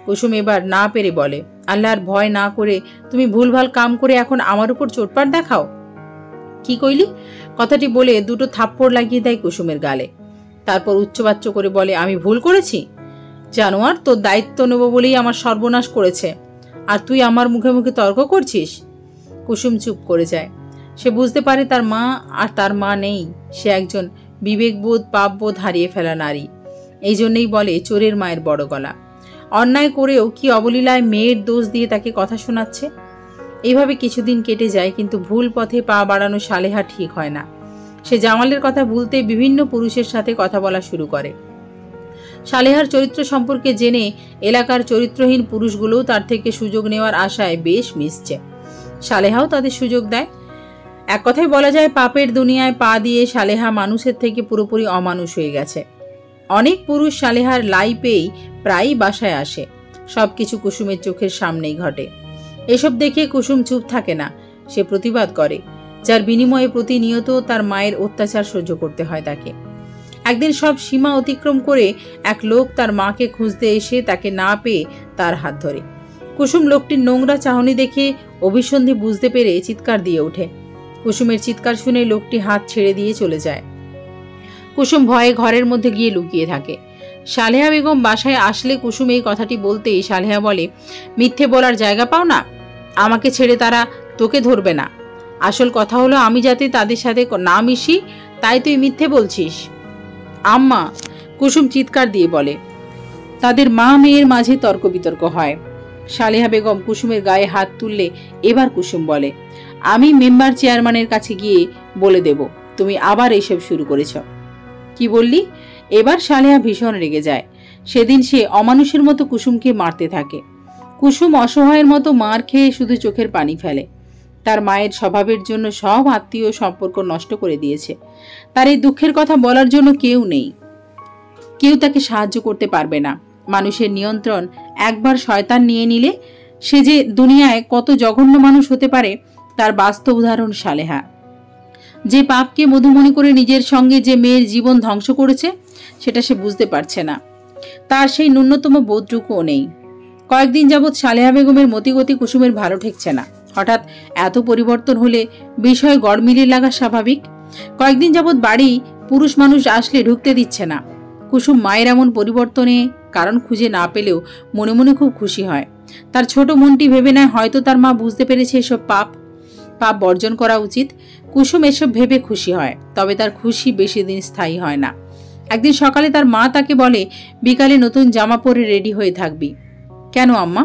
কুসুম এবার না পেরে বলে, আল্লাহর ভয় না করে তুমি ভুলভাল কাম করে এখন আমার উপর চোটপাট দেখাও? কি কইলি? কথাটি বলে 2টো থাপ্পড় লাগিয়ে দেয় কুসুমের গালে। তারপর উচ্চবাচ্য করে বলে, আমি ভুল করেছি? জানোয়ার, তোর দায়িত্ব নেব বলেই আমার সর্বনাশ করেছে, আর তুই আমার মুখে মুখে তর্ক করছিস? কুসুম চুপ করে যায়। সে বুঝতে পারে তার মা আর তার মা নেই। সে একজন বিবেকবোধ, পাপবোধ হারিয়ে ফেলা নারী। এই জন্যই বলে, চোরের মায়ের বড় গলা। অন্যায় করেও কি অবলীলায় মেয়ের দোষ দিয়ে তাকে কথা শোনাচ্ছে? এইভাবে কিছুদিন কেটে যায়, কিন্তু ভুল পথে পা বাড়ানো সালেহা ঠিক হয় না। সে জামালের কথা ভুলতে বিভিন্ন পুরুষের সাথে কথা বলা শুরু করে। সালেহার চরিত্র সম্পর্কে জেনে এলাকার চরিত্রহীন পুরুষগুলোও তার থেকে সুযোগ নেওয়ার আশায় বেশ মিশছে। সালেহাও তাদের সুযোগ দেয়। এক কথায় বলা যায়, পাপের দুনিয়ায় পা দিয়ে সালেহা মানুষের থেকে পুরোপুরি অমানুষ হয়ে গেছে। অনেক পুরুষ সালেহার লাই পেয়েই প্রায়ই বাসায় আসে। সবকিছু কুসুমের চোখের সামনেই ঘটে। এসব দেখে কুসুম চুপ থাকে না, সে প্রতিবাদ করে, যার বিনিময়ে প্রতিনিয়ত তার মায়ের অত্যাচার সহ্য করতে হয় তাকে। একদিন সব সীমা অতিক্রম করে এক লোক তার মাকে খুঁজতে এসে তাকে না পেয়ে তার হাত ধরে। কুসুম লোকটির নোংরা চাহনি দেখে অভিসন্ধি বুঝতে পেরে চিৎকার দিয়ে ওঠে। কুসুমের চিৎকার শুনে লোকটি হাত ছেড়ে দিয়ে চলে যায়। কুসুম ভয়ে ঘরের মধ্যে গিয়ে লুকিয়ে থাকে। সালেহা বেগম বাসায় আসলে কুসুম এই কথাটি বলতেই সালেহা বলে, মিথ্যে বলার জায়গা পাও না? আমাকে ছেড়ে তারা তোকে ধরবে না। আসল কথা হলো আমি যাতে তাদের সাথে না মিশি, তাই তুই মিথ্যে বলছিস। আম্মা, কুসুম চিৎকার দিয়ে বলে। তাদের মা মেয়ের মাঝে তর্ক বিতর্ক হয়। সালেহা বেগম কুসুমের গায়ে হাত তুললে এবার কুসুম বলে, আমি মেম্বার চেয়ারম্যানের কাছে গিয়ে বলে দেব তুমি আবার এইসব শুরু করেছ। কি বললি? এবার সালেহা ভীষণ রেগে যায়। সেদিন সে অমানুষের মতো কুসুমকে মারতে থাকে। কুসুম অসহায়ের মতো মার খেয়ে শুধু চোখের পানি ফেলে। তার মায়ের স্বভাবের জন্য সব আত্মীয় সম্পর্ক নষ্ট করে দিয়েছে। তার এই দুঃখের কথা বলার জন্য কেউ নেই, কেউ তাকে সাহায্য করতে পারবে না। মানুষের নিয়ন্ত্রণ একবার শয়তান নিয়ে নিলে সে যে দুনিয়ায় কত জঘন্য মানুষ হতে পারে তার বাস্তব উদাহরণ সালেহা। যে পাপকে মধু মনে করে নিজের সঙ্গে যে মেয়ের জীবন ধ্বংস করেছে সেটা সে বুঝতে পারছে না। তার সেই ন্যূনতম বোধটুকুও নেই। কয়েকদিন যাবৎ সালেহা বেগমের মতিগতি কুসুমের ভালো ঠেকছে না। হঠাৎ এত পরিবর্তন হলে বিষয় গড়মিলে লাগা স্বাভাবিক। কয়েকদিন যাবৎ বাড়ি পুরুষ মানুষ আসলে ঢুকতে দিচ্ছে না। কুসুম মায়ের এমন পরিবর্তনে কারণ খুঁজে না পেলেও মনে মনে খুব খুশি হয়। তার ছোট মনটি ভেবে নেয় হয়তো তার মা বুঝতে পেরেছে এসব পাপ বর্জন করা উচিত। কুসুম এসব ভেবে খুশি হয়, তবে তার খুশি বেশি দিন স্থায়ী হয় না। একদিন সকালে তার মা তাকে বলে, বিকালে নতুন জামা পরে রেডি হয়ে থাকবি। কেন আম্মা?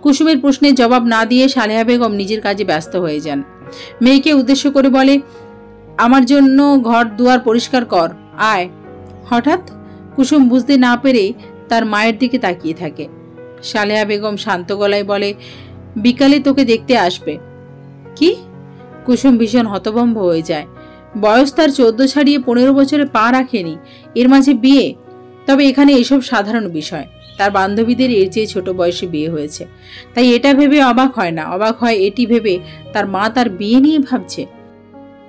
কুসুমের প্রশ্নের জবাব না দিয়ে সালেহা বেগম নিজের কাজে ব্যস্ত হয়ে যান। মেয়েকে উদ্দেশ্য করে বলে, আমার জন্য ঘর দুয়ার পরিষ্কার কর, আয়। হঠাৎ কুসুম বুঝতে না পেরে তার মায়ের দিকে তাকিয়ে থাকে। সালেহা বেগম শান্ত গলায় বলে, বিকালে তোকে দেখতে আসবে। কি? কুসুম ভীষণ হতভম্ব হয়ে যায়। বয়স তার 14 ছাড়িয়ে 15 বছরে পা রাখেনি, এর মাঝে বিয়ে। তবে এখানে এসব সাধারণ বিষয়। তার বান্ধবীদের এর চেয়ে ছোট বয়সে বিয়ে হয়েছে, তাই এটা ভেবে অবাক হয় না। অবাক হয় এটি ভেবে তার মা তার বিয়ে নিয়ে ভাবছে,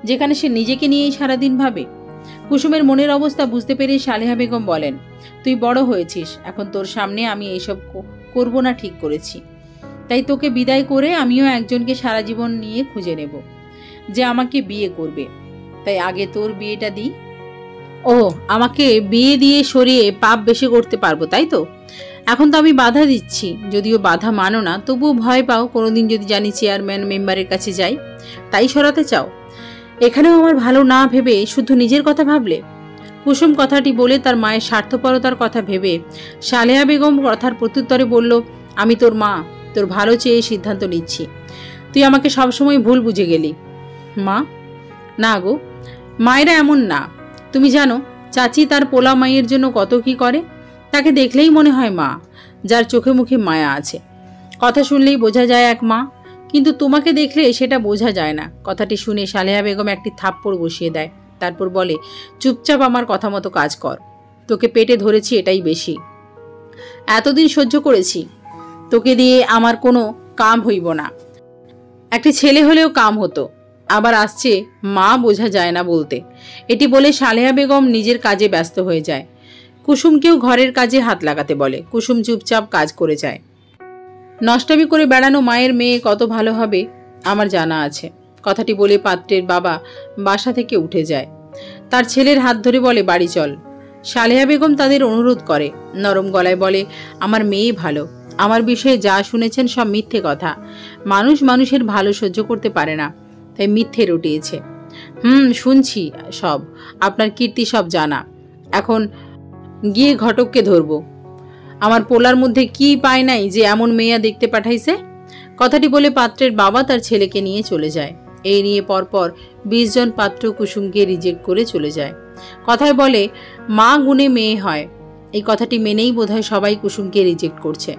যেখানে সে নিজেকে নিয়েই সারাদিন ভাবে। কুসুমের মনের অবস্থা বুঝতে পেরে সালেহা বেগম বলেন, তুই বড় হয়েছিস, এখন তোর সামনে আমি এইসব করব না ঠিক করেছি। তাই তোকে বিদায় করে আমিও একজনকে সারা জীবন নিয়ে খুঁজে নেব যে আমাকে বিয়ে করবে। তাই আগে তোর বিয়েটা দিই। ও, আমাকে বিয়ে দিয়ে সরিয়ে পাপ বেশি করতে পারবো, তাই তো? এখন তো আমি বাধা দিচ্ছি, যদিও বাধা মানো না, তবুও ভয় পাও কোনোদিন যদি জানি চেয়ারম্যান মেম্বারের কাছে যাই, তাই সরাতে চাও। এখানেও আমার ভালো না ভেবে শুধু নিজের কথা ভাবলে। কুসুম কথাটি বলে তার মায়ের স্বার্থপরতার কথা ভেবে সালেহা বেগম কথার প্রত্যুত্তরে বলল, আমি তোর মা, তোর ভালো চেয়ে সিদ্ধান্ত নিচ্ছি। তুই আমাকে সবসময় ভুল বুঝে গেলি। মা? না গো, মায়েরা এমন না। তুমি জানো চাচি তার পোলা মায়ের জন্য কত কি করে। তাকে দেখলেই মনে হয় মা, যার চোখে মুখে মায়া আছে। কথা শুনলেই বোঝা যায় এক মা, কিন্তু তোমাকে দেখলে সেটা বোঝা যায় না। কথাটি শুনে সালেহা বেগম একটি থাপ্পড় বসিয়ে দেয়। তারপর বলে, চুপচাপ আমার কথা মতো কাজ কর। তোকে পেটে ধরেছি এটাই বেশি। এতদিন সহ্য করেছি, তোকে দিয়ে আমার কোনো কাম হইব না। একটি ছেলে হলেও কাম হতো। আবার আসছে মা বোঝা যায় না বলতে। এটি বলে সালেহা বেগম নিজের কাজে ব্যস্ত হয়ে যায়। কুসুমকেও ঘরের কাজে হাত লাগাতে বলে। কুসুম চুপচাপ কাজ করে যায়। নষ্টামি করে বেড়ানো মায়ের মেয়ে কত ভালো হবে আমার জানা আছে। কথাটি বলে পাত্রের বাবা বাসা থেকে উঠে যায়। তার ছেলের হাত ধরে বলে, বাড়ি চল। সালেহা বেগম তাদের অনুরোধ করে, নরম গলায় বলে, আমার মেয়ে ভালো। আমার বিষয়ে যা শুনেছেন সব মিথ্যে কথা। মানুষ মানুষের ভালো সহ্য করতে পারে না, তাই মিথ্যে রটিয়েছে। শুনছি সব, আপনার কীর্তি সব জানা। এখন গিয়ে ঘটককে ধরবো। আমার পোলার মধ্যে কি পায় নাই যে এমন মেয়া দেখতে পাঠাইছে। কথাটি বলে পাত্রের বাবা তার ছেলেকে নিয়ে চলে যায়। এই নিয়ে পরপর 20 জন পাত্র কুসুমকে রিজেক্ট করে চলে যায়। কথায় বলে, মা গুণে মেয়ে হয়। এই কথাটি মেনেই বোধহয় সবাই কুসুমকে রিজেক্ট করছে।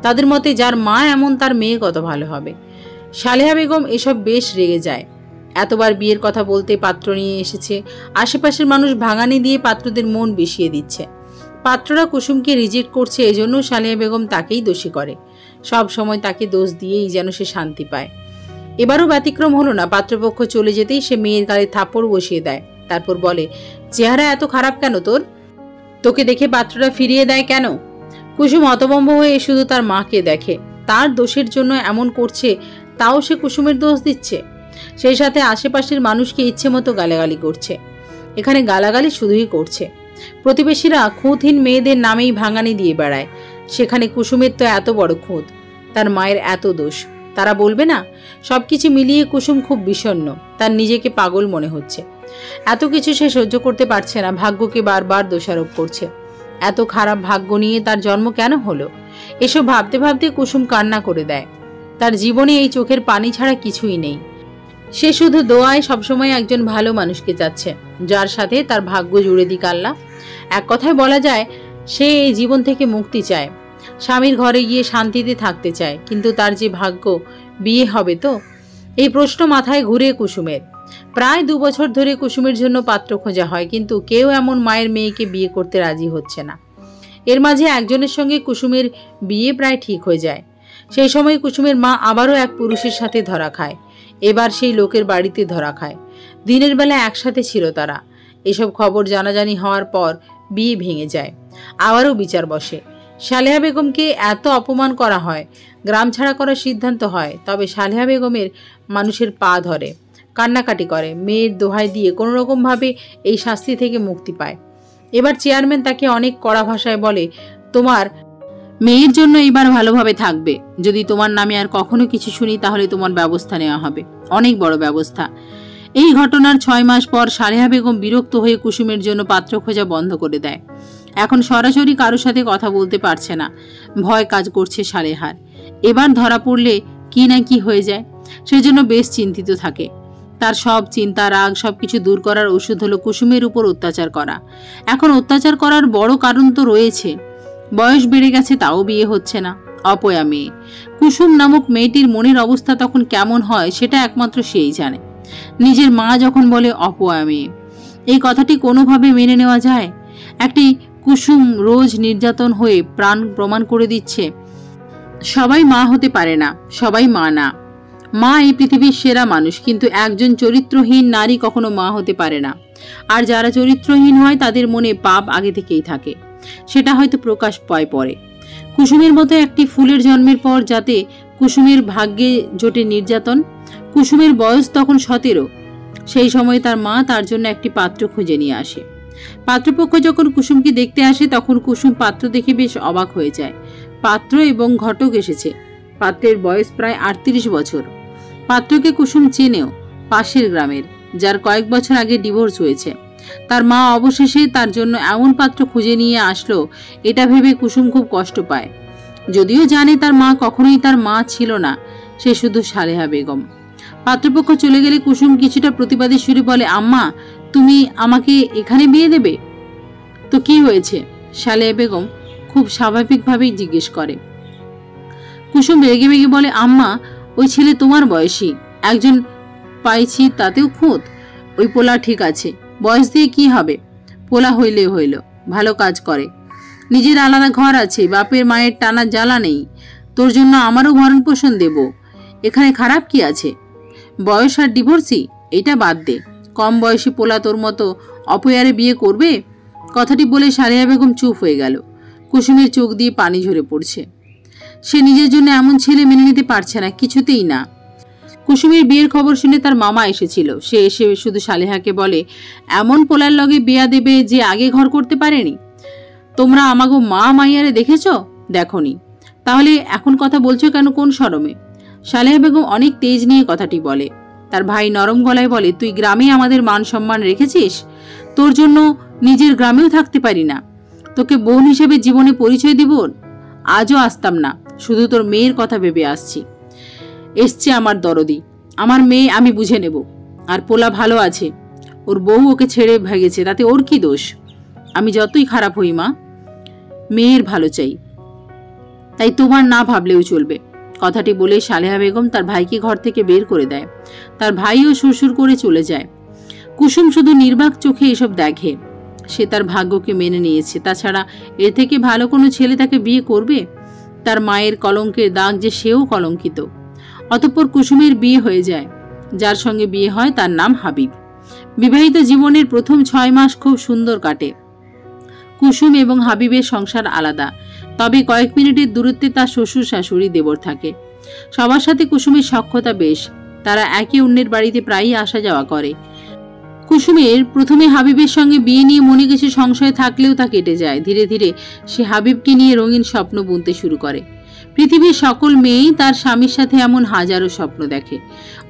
তাদের মতে যার মা এমন তার মেয়ে কত ভালো হবে। সালেহা বেগম এসব বেশ রেগে যায়। এতবার বিয়ের কথা বলতে পাত্র নিয়ে এসেছে, আশেপাশের মানুষ ভাঙানি দিয়ে পাত্রদের মন বিষিয়ে দিচ্ছে। পাত্ররা কুসুমকে রিজেক্ট করছে, এজন্য সালেহা বেগম তাকেই দোষী করে। সব সময় তাকে দোষ দিয়েই যেন সে শান্তি পায়। এবারও ব্যতিক্রম হলো না। পাত্রপক্ষ চলে যেতেই সে মেয়ের গালে থাপ্পড় বসিয়ে দেয়। তারপর বলে, চেহারা এত খারাপ কেন তোর? তোকে দেখে পাত্ররা ফিরিয়ে দেয় কেন? কুসুম হতভম্ব হয়ে শুধু তার মাকে দেখে। তার দোষের জন্য এমন করছে, তাও সে কুসুমের দোষ দিচ্ছে। সেই সাথে আশেপাশের মানুষকে ইচ্ছে মতো গালাগালি করছে। এখানে গালাগালি শুধুই করছে। প্রতিবেশীরা খুঁতহীন মেয়েদের নামেই ভাঙানি দিয়ে বেড়ায়। সেখানে কুসুমের তো এত বড় খুঁত, তার মায়ের এত দোষ। তারা বলবে না? সবকিছু মিলিয়ে কুসুম খুব বিষণ্ণ, তার নিজেকে পাগল মনে হচ্ছে। এত কিছু সে সহ্য করতে পারছে না, ভাগ্যকে বারবার দোষারোপ করছে। এত খারাপ ভাগ্য নিয়ে তার জন্ম কেন হলো? এসব ভাবতে ভাবতে কুসুম কান্না করে দেয়। তার জীবনে এই চোখের পানি ছাড়া কিছুই নেই। সে শুধু দোয়ায় সবসময় একজন ভালো মানুষকে চাচ্ছে, যার সাথে তার ভাগ্য জুড়ে দিক আল্লাহ। এক কথায় বলা যায়, সে এই জীবন থেকে মুক্তি চায়, স্বামীর ঘরে গিয়ে শান্তিতে থাকতে চায়। কিন্তু তার যে ভাগ্য, বিয়ে হবে তো? এই প্রশ্ন মাথায় ঘুরে কুসুমের। প্রায় 2 বছর ধরে কুসুমের জন্য পাত্র খোঁজা হয়, কিন্তু কেউ এমন মায়ের মেয়েকে বিয়ে করতে রাজি হচ্ছে না। এর মাঝে একজনের সঙ্গে কুসুমের বিয়ে প্রায় ঠিক হয়ে যায়। সেই সময় কুসুমের মা আবারও এক পুরুষের সাথে ধরা খায়। এবার সেই লোকের বাড়িতে ধরা খায়। দিনের বেলা একসাথে ছিল তারা। এসব খবর জানাজানি হওয়ার পর বিয়ে ভেঙে যায়। আবারও বিচার বসে। সালেহা বেগমকে এত অপমান করা হয়, গ্রাম ছাড়া করার সিদ্ধান্ত হয়। তবে সালেহা বেগমের মানুষের পা ধরে, কান্নাকাটি করে, মেয়ের দোহাই দিয়ে কোনোরকমভাবে এই শাস্তি থেকে মুক্তি পায়। এবার চেয়ারম্যান তাকে অনেক কড়া ভাষায় বলে, তোমার মেয়ের জন্য এবার ভালোভাবে থাকবে। যদি তোমার নামে আর কখনো কিছু শুনি তাহলে তোমার ব্যবস্থা নেওয়া হবে, অনেক বড় ব্যবস্থা। এই ঘটনার 6 মাস পর সালেহা বেগম বিরক্ত হয়ে কুসুমের জন্য পাত্র খোঁজা বন্ধ করে দেয়। এখন সরাসরি কারোর সাথে কথা বলতে পারছে না, ভয় কাজ করছে সালেহার। এবার ধরা পড়লে কি না কি হয়ে যায়, সেজন্য বেশ চিন্তিত থাকে। তার সব চিন্তা, রাগ সবকিছু দূর করার ওষুধ হলো কুসুমের উপর অত্যাচার করা। এখন অত্যাচার করার বড় কারণ তো রয়েছে, বয়স বেড়ে গেছে, তাও বিয়ে হচ্ছে না, অপয়া মেয়ে। কুসুম নামক মেয়েটির মনের অবস্থা তখন কেমন হয় সেটা একমাত্র সেই জানে। নিজের মা যখন বলে অপয়া মেয়ে, এই কথাটি কোনোভাবে মেনে নেওয়া যায়? একটি কুসুম রোজ নির্যাতন হয়ে প্রাণ প্রমাণ করে দিচ্ছে, সবাই মা হতে পারে না, সবাই মা না। মা এই পৃথিবীর সেরা মানুষ, কিন্তু একজন চরিত্রহীন নারী কখনো মা হতে পারে না। আর যারা চরিত্রহীন হয় তাদের মনে পাপ আগে থেকেই থাকে, সেটা হয়তো প্রকাশ পায় পরে। কুসুমের মতো একটি ফুলের জন্মের পর যাতে কুসুমের ভাগ্যে জোটে নির্যাতন। কুসুমের বয়স তখন 17। সেই সময় তার মা তার জন্য একটি পাত্র খুঁজে নিয়ে আসে। পাত্রপক্ষ যখন কুসুমকে দেখতে আসে তখন কুসুম পাত্র দেখে বেশ অবাক হয়ে যায়। পাত্র এবং ঘটক এসেছে। পাত্রের বয়স প্রায় 38 বছর। পাত্রকে কুসুম চেনেও, পাশের গ্রামের, যার কয়েক বছর আগে ডিভোর্স হয়েছে। তার মা অবশেষে তার জন্য এমন পাত্র খুঁজে নিয়ে আসলো, এটা ভেবে কুসুম খুব কষ্ট পায়। যদিও জানে তার মা কখনোই তার মা ছিল না, সে শুধু সালেহা বেগম। পাত্রপক্ষ চলে গেলে কুসুম কিছুটা প্রতিবাদী সুরে বলে, আম্মা, তুমি আমাকে এখানে বিয়ে দেবে তো কি হয়েছে? সালেহা বেগম খুব স্বাভাবিকভাবেই জিজ্ঞেস করে। কুসুম রেগে মেগে বলে, আম্মা, ওই ছেলে তোমার বয়সী একজন পাইছি, তাতেও খুঁত। ওই পোলা ঠিক আছে, বয়স দিয়ে কি হবে? পোলা হইলে হইল, ভালো কাজ করে, নিজের আলাদা ঘর আছে, বাপের মায়ের টানা জ্বালা নেই। তোর জন্য আমারও ভরণ পোষণ দেব, এখানে খারাপ কি আছে? বয়স আর ডিভোর্সি এটা বাদ দে, কম বয়সী পোলা তোর মতো অপয়ারে বিয়ে করবে? কথাটি বলে সালেহা বেগম চুপ হয়ে গেল। কুসুমের চোখ দিয়ে পানি ঝরে পড়ছে। সে নিজের জন্য এমন ছেলে মেনে নিতে পারছে না, কিছুতেই না। কুসুমের বিয়ের খবর শুনে তার মামা এসেছিল। সে এসে শুধু সালেহাকে বলে, এমন পোলার লগে বিয়া দেবে যে আগে ঘর করতে পারেনি? তোমরা আমাগো মা মাইয়ারে দেখেছ? দেখনি, তাহলে এখন কথা বলছো কেন, কোন শরমে? সালেহা বেগম অনেক তেজ নিয়ে কথাটি বলে। তার ভাই নরম গলায় বলে, তুই গ্রামে আমাদের মান সম্মান রেখেছিস, তোর জন্য নিজের গ্রামেও থাকতে পারি না, তোকে বোন হিসেবে জীবনে পরিচয় দিব আজও আসতাম না, শুধু তোর মেয়ের কথা ভেবে আসছি। এসছে আমার দরদি, আমার মেয়ে আমি বুঝে নেব। আর পোলা ভালো আছে, ওর বউ ওকে ছেড়ে ভাগেছে, তাতে ওর কি দোষ? আমি যতই খারাপ হই মা, মেয়ের ভালো চাই, তাই তোমার না ভাবলেও চলবে। কথাটি বলে সালেহা বেগম তার ভাইকে ঘর থেকে বের করে দেয়। তার ভাইও সুরসুর করে চলে যায়। কুসুম শুধু নির্বাক চোখে এসব দেখে। সে তার ভাগ্যকে মেনে নিয়েছে, তাছাড়া এর থেকে ভালো কোনো ছেলে তাকে বিয়ে করবে? তার মায়ের কলঙ্কের দাগ যে সেও কলঙ্কিত। অতঃপর কুসুমের বিয়ে হয়ে যায়। যার সঙ্গে বিয়ে হয় তার নাম হাবিব। বিবাহিত জীবনের প্রথম 6 মাস খুব সুন্দর কাটে। কুসুম এবং হাবিবের সংসার আলাদা, তবে কয়েক মিনিটের দূরত্বে তার শ্বশুর শাশুড়ি দেবর থাকে। সবার সাথে কুসুমের সখ্যতা বেশ, তারা একে অন্যের বাড়িতে প্রায়ই আসা যাওয়া করে। কুসুমের প্রথমে হাবিবের সঙ্গে বিয়ে নিয়ে মনে কিছু সংশয় থাকলেও তা কেটে যায়। ধীরে ধীরে সে হাবিবকে নিয়ে রঙিন স্বপ্ন বুনতে শুরু করে। পৃথিবীর সকল মেয়েই তার স্বামীর সাথে এমন হাজারো স্বপ্ন দেখে।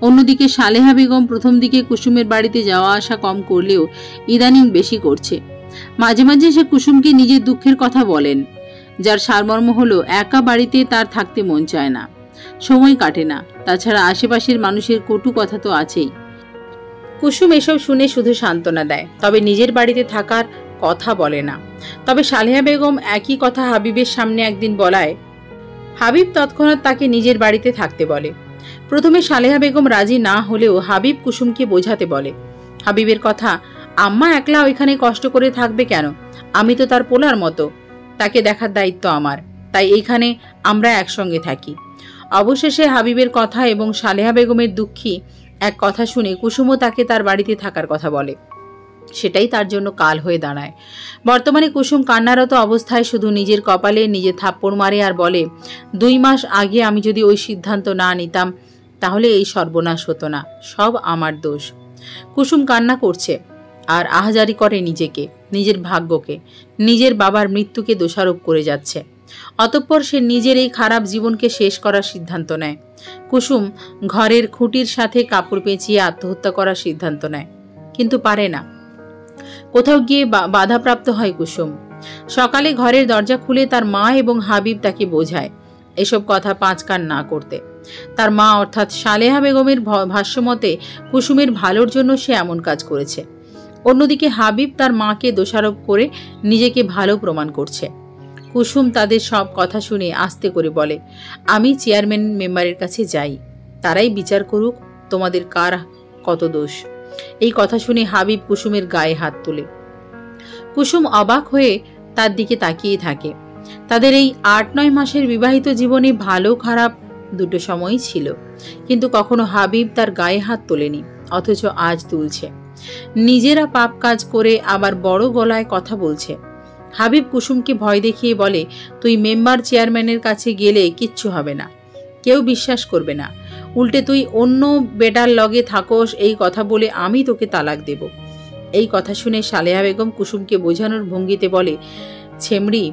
অন্যদিকে সালেহা বেগম প্রথম দিকে কুসুমের বাড়িতে যাওয়া আসা কম করলেও ইদানিং বেশি করছে। মাঝে মাঝে সে কুসুমকে নিজের দুঃখের কথা বলেন, যার সারমর্ম হলো একা বাড়িতে তার থাকতে মন চায় না, সময় কাটে না, তাছাড়া আশেপাশের মানুষের কটু কথা তো আছেই। কুসুম এসব শুনে শুধু সান্ত্বনা দেয়, তবে নিজের বাড়িতে থাকার কথা বলে না। তবে সালেহা বেগম একই কথা হাবিবের সামনে একদিন বলায় হাবিব তৎক্ষণাৎ তাকে নিজের বাড়িতে থাকতে বলে। প্রথমে সালেহা বেগম রাজি না হলেও হাবিব কুসুমকে বোঝাতে বলে, হাবিবের কথা, আম্মা একলা ওইখানে কষ্ট করে থাকবে কেন? আমি তো তার পোলার মতো, তাকে দেখার দায়িত্ব আমার, তাই এইখানে আমরা একসঙ্গে থাকি। অবশেষে হাবিবের কথা এবং সালেহা বেগমের দুঃখী এক কথা শুনে কুসুমও তাকে তার বাড়িতে থাকার কথা বলে। সেটাই তার জন্য কাল হয়ে দাঁড়ায়। বর্তমানে কুসুম কান্নারত অবস্থায় শুধু নিজের কপালে নিজে থাপ্পড় মারে আর বলে, 2 মাস আগে আমি যদি ওই সিদ্ধান্ত না নিতাম তাহলে এই সর্বনাশ হতো না, সব আমার দোষ। কুসুম কান্না করছে আর আহাজারি করে নিজেকে, নিজের ভাগ্যকে, নিজের বাবার মৃত্যুকে দোষারোপ করে যাচ্ছে। অতঃপর সে নিজের এই খারাপ জীবনকে শেষ করার সিদ্ধান্ত নেয়। কুসুম ঘরের খুঁটির সাথে কাপড় পেঁচিয়ে আত্মহত্যা করার সিদ্ধান্ত নেয়, কিন্তু পারে না। কোথাও গিয়ে বাধাপ্রাপ্ত হয় কুসুম। সকালে ঘরের দরজা খুলে তার মা এবং হাবিব তাকে বোঝায় এসব কথা 5 কান না করতে। তার মা অর্থাৎ সালেহা বেগমের ভাষ্যমতে কুসুমের ভালোর জন্য সে এমন কাজ করেছে। অন্যদিকে হাবিব তার মাকে দোষারোপ করে নিজেকে ভালো প্রমাণ করছে। কুসুম তাদের সব কথা শুনে আস্তে করে বলে, আমি চেয়ারম্যান মেম্বারের কাছে যাই, তারাই বিচার করুক তোমাদের কার কত দোষ। এই কথা শুনে হাবিব কুসুমের গায়ে হাত তোলে। কুসুম অবাক হয়ে তার দিকে তাকিয়ে থাকে। তাদের এই 8-9 মাসের বিবাহিত জীবনে ভালো খারাপ দুটো সময়ই ছিল, কিন্তু কখনো হাবিব তার গায়ে হাত তোলেনি, অথচ আজ তুলছে। নিজেরা পাপ কাজ করে আবার বড় গলায় কথা বলছে। হাবিব কুসুমকে ভয় দেখিয়ে বলে, তুই মেম্বার চেয়ারম্যানের কাছে গেলে কিচ্ছু হবে না, কেউ বিশ্বাস করবে না, উল্টে তুই অন্য বেটার লগে থাকোস এই কথা বলে আমি তোকে তালাক দেব। এই কথা শুনে সালেহা বেগম কুসুমকে বোঝানোর ভঙ্গিতে বলে, ছেমড়ি,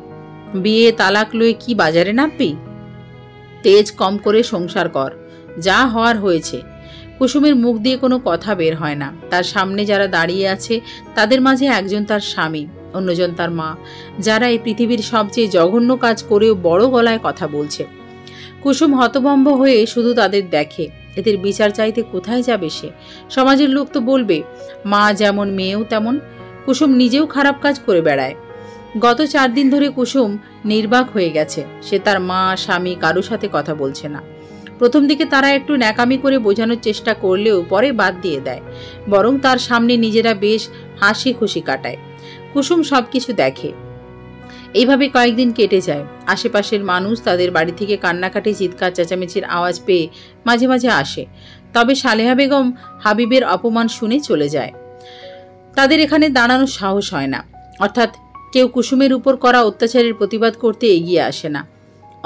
বিয়ে তালাক লয়ে কি বাজারে নামবি? তেজ কম করে সংসার কর, যা হওয়ার হয়েছে। কুসুমের মুখ দিয়ে কোনো কথা বের হয় না। তার সামনে যারা দাঁড়িয়ে আছে তাদের মাঝে একজন তার স্বামী, অন্যজন তার মা, যারা এই পৃথিবীর সবচেয়ে জঘন্য কাজ করেও বড় গলায় কথা বলছে। কুসুম হতভম্ব হয়ে শুধু তাদের দেখে। এদের বিচার চাইতে কোথায় যাবে সে? সমাজের লোক তো বলবে মা যেমন মেয়েও তেমন। কুসুম নিজেও খারাপ কাজ করে বেড়ায়। গত 4 দিন ধরে কুসুম নির্বাক হয়ে গেছে। সে তার মা, স্বামী কারোর সাথে কথা বলছে না। প্রথম দিকে তারা একটু ন্যাকামি করে বোঝানোর চেষ্টা করলেও পরে বাদ দিয়ে দেয়, বরং তার সামনে নিজেরা বেশ হাসি খুশি কাটায়। কুসুম সবকিছু দেখে। এইভাবে কয়েকদিন কেটে যায়। আশেপাশের মানুষ তাদের বাড়ি থেকে কান্নাকাটি, চিৎকার চেঁচামেচির আওয়াজ পেয়ে মাঝে মাঝে আসে। তবে সালেহা বেগম হাবিবের অপমান শুনে চলে যায়। তাদের এখানে দাঁড়ানোর সাহস হয় না, অর্থাৎ কেউ কুসুমের উপর করা অত্যাচারের প্রতিবাদ করতে এগিয়ে আসে না।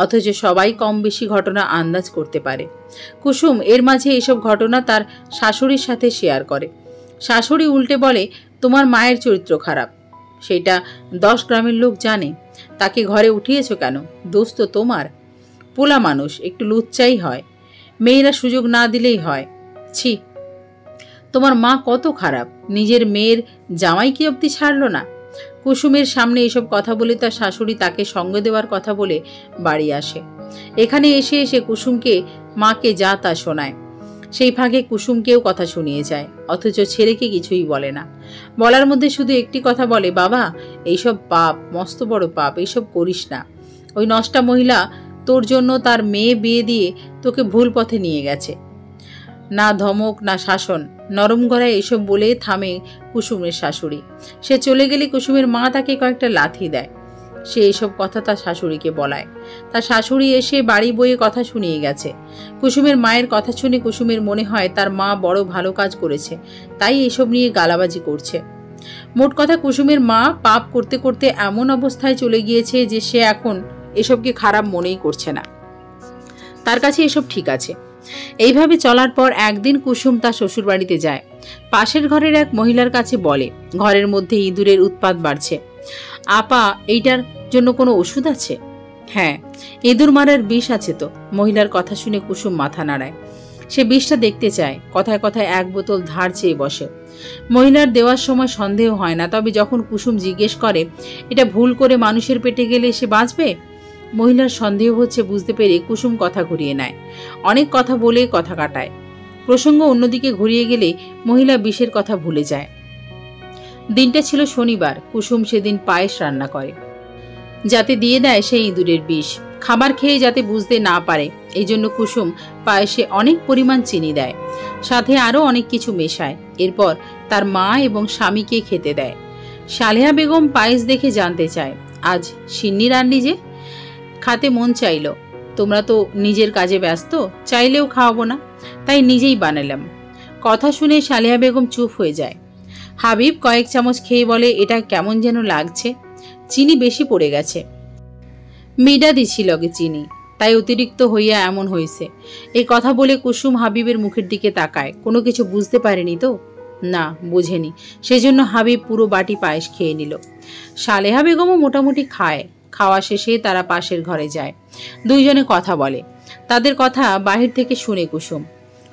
অথচ সবাই কম বেশি ঘটনা আন্দাজ করতে পারে। কুসুম এর মাঝে এসব ঘটনা তার শাশুড়ির সাথে শেয়ার করে। শাশুড়ি উল্টে বলে, তোমার মায়ের চরিত্র খারাপ, সেটা 10 গ্রামের লোক জানে। তাকে ঘরে উঠিয়েছ কেন? দোষ তো তোমার। পোলা মানুষ একটু লুচ্চাই হয়, মেয়েরা সুযোগ না দিলেই হয়। ছি, তোমার মা কত খারাপ, নিজের মেয়ের জামাই কি অবধি ছাড়ল না। কুসুমের সামনে এসব কথা বলে তার শাশুড়ি তাকে সঙ্গ দেওয়ার কথা বলে বাড়ি আসে। এখানে এসে এসে কুসুমকে মাকে যা তা শোনায়। সেই ফাঁকে কুসুমকেও কথা শুনিয়ে যায়, অথচ ছেলেকে কিছুই বলে না। বলার মধ্যে শুধু একটি কথা বলে, বাবা এইসব পাপ, মস্ত বড় পাপ, এইসব করিস না। ওই নষ্টা মহিলা তোর জন্য তার মেয়ে বিয়ে দিয়ে তোকে ভুল পথে নিয়ে গেছে। না ধমক না শাসন, নরম গলায় এসব বলে থামে কুসুমের শাশুড়ি। সে চলে গেলে কুসুমের মা তাকে কয়েকটা লাথি দেয়। সে এসব কথা তার শাশুড়িকে বলায়। তার শাশুড়ি এসে বাড়ি বইয়ে কথা শুনিয়ে গেছে। কুসুমের মায়ের কথা শুনে কুসুমের মনে হয় তার মা বড় ভালো কাজ করেছে, তাই এসব নিয়ে গালাবাজি করছে। মোট কথা কুসুমের মা পাপ করতে করতে এমন অবস্থায় চলে গিয়েছে যে সে এখন এসবকে খারাপ মনেই করছে না। তার কাছে এসব ঠিক আছে। এইভাবে চলার পর একদিন কুসুম তার শ্বশুর বাড়িতে যায়। পাশের ঘরের এক মহিলার কাছে বলে, ঘরের মধ্যে ইঁদুরের উৎপাত বাড়ছে, আপা এইটার জন্য কোনো ওষুধ আছে? হ্যাঁ, ইঁদুর মারার বিষ আছে তো। মহিলার কথা শুনে কুসুম মাথা নাড়ায়। সে বিষটা দেখতে চায়, কথায় কথায় এক বোতল ধার চেয়ে বসে। মহিলার দেওয়ার সময় সন্দেহ হয় না, তবে যখন কুসুম জিজ্ঞেস করে এটা ভুল করে মানুষের পেটে গেলে সে বাঁচবে, মহিলার সন্দেহ হচ্ছে বুঝতে পেরে কুসুম কথা ঘুরিয়ে নেয়। অনেক কথা বলে কথা কাটায়। প্রসঙ্গ অন্যদিকে ঘুরিয়ে গেলে মহিলা বিষের কথা ভুলে যায়। দিনটা ছিল শনিবার। কুসুম সেদিন পায়েস রান্না করে, যাতে দিয়ে দেয় সেই ইঁদুরের বিষ। খাবার খেয়ে যাতে বুঝতে না পারে এই জন্য কুসুম পায়েসে অনেক পরিমাণ চিনি দেয়, সাথে আরো অনেক কিছু মেশায়। এরপর তার মা এবং স্বামীকে খেতে দেয়। সালেহা বেগম পায়েস দেখে জানতে চায়, আজ সিন্নি রান্নি যে? খাতে মন চাইল। তোমরা তো নিজের কাজে ব্যস্ত, চাইলেও খাওয়াবো না, তাই নিজেই বানালাম। কথা শুনে সালেহা বেগম চুপ হয়ে যায়। হাবিব কয়েক চামচ খেয়ে বলে, এটা কেমন যেন লাগছে, চিনি বেশি পড়ে গেছে। মিডা দিছি লগে চিনি, তাই অতিরিক্ত হইয়া এমন হয়েছে। এই কথা বলে কুসুম হাবিবের মুখের দিকে তাকায়। কোনো কিছু বুঝতে পারেনি তো? না, বুঝেনি। সেজন্য হাবিব পুরো বাটি পায়েস খেয়ে নিল। সালেহা বেগমও মোটামুটি খায়। খাওয়া শেষে তারা পাশের ঘরে যায়। দুইজনে কথা বলে। তাদের কথা বাহির থেকে শুনে কুসুম।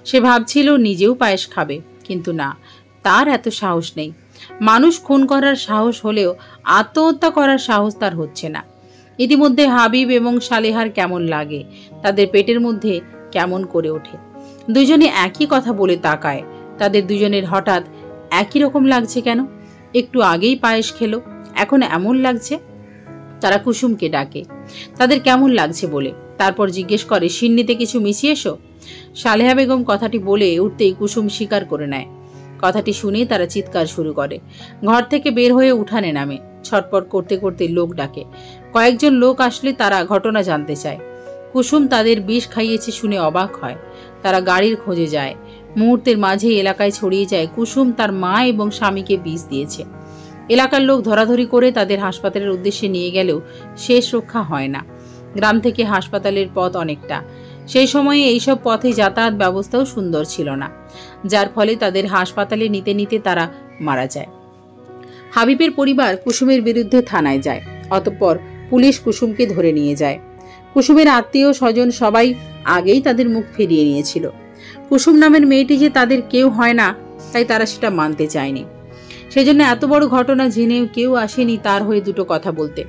সে ভাবছিল নিজেও পায়েস খাবে, কিন্তু না, তার এত সাহস নেই। মানুষ খুন করার সাহস হলেও আত্মহত্যা করার সাহস তার হচ্ছে না। ইতিমধ্যে হাবিব এবং সালেহার কেমন লাগে, তাদের পেটের মধ্যে কেমন করে ওঠে। দুজনে একই কথা বলে তাকায়। তাদের দুজনের হঠাৎ একই রকম লাগছে কেন? একটু আগেই পায়েস খেলো, এখন এমন লাগছে। তারা কুসুমকে ডাকে তাদের কেমন লাগছে বলে, তারপর জিজ্ঞেস করে, সিন্নিতে কিছু মিশিয়েছো? সালেহা বেগম কথাটি বলে উঠতেই কুসুম স্বীকার করে নেয়। কথাটি শুনে তারা চিৎকার শুরু করে। ঘর থেকে বের হয়ে উঠানে নামে। ছটপট করতে করতে লোক ডাকে। কয়েকজন লোক আসলে তারা ঘটনা জানতে চায়। কুসুম তাদের বিষ খাইয়েছে শুনে অবাক হয়। তারা গাড়ির খোঁজে যায়। মুহূর্তের মাঝে এলাকায় ছড়িয়ে যায় কুসুম তার মা এবং স্বামীকে বিষ দিয়েছে। এলাকার লোক ধরাধরি করে তাদের হাসপাতালের উদ্দেশ্যে নিয়ে গেলেও শেষ রক্ষা হয় না। গ্রাম থেকে হাসপাতালের পথ অনেকটা। সেই সময়ে এইসব পথে যাতায়াত ব্যবস্থাও সুন্দর ছিল না, যার ফলে তাদের হাসপাতালে নিতে নিতে তারা মারা যায়। হাবিবের পরিবার কুসুমের বিরুদ্ধে থানায় যায়। অতঃপর পুলিশ কুসুমকে ধরে নিয়ে যায়। কুসুমের আত্মীয় স্বজন সবাই আগেই তাদের মুখ ফিরিয়ে নিয়েছিল। কুসুম নামের মেয়েটি যে তাদের কেউ হয় না, তাই তারা সেটা মানতে চায়নি। সেজন্য এত বড় ঘটনা জেনেও কেউ আসেনি তার হয়ে দুটো কথা বলতে।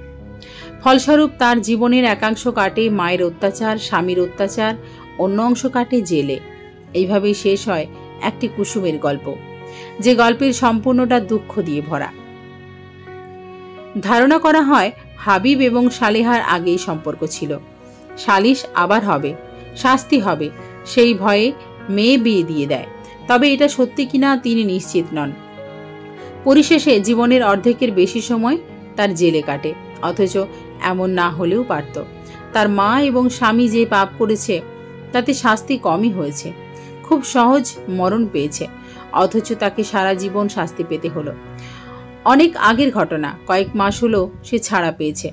ফলস্বরূপ তার জীবনের একাংশ কাটে মায়ের অত্যাচার, স্বামীর অত্যাচার, অন্য অংশ কাটে জেলে। এইভাবেই শেষ হয় একটি কুসুমের গল্প, যে গল্পের সম্পূর্ণটা দুঃখ দিয়ে ভরা। ধারণা করা হয় হাবিব এবং সালেহার আগেই সম্পর্ক ছিল। সালিশ আবার হবে, শাস্তি হবে, সেই ভয়ে মেয়ে বিয়ে দিয়ে দেয়। তবে এটা সত্যি কিনা তিনি নিশ্চিত নন। পরিশেষে জীবনের অর্ধেকের বেশি সময় তার জেলে কাটে। অথচ এমন না হলেও পারত। তার মা এবং স্বামী যে পাপ করেছে তাতে শাস্তি কমই হয়েছে। খুব সহজ মরণ পেয়েছে, অথচ তাকে সারা জীবন শাস্তি পেতে হলো। অনেক আগের ঘটনা, কয়েক মাস হলো সে ছাড়া পেয়েছে।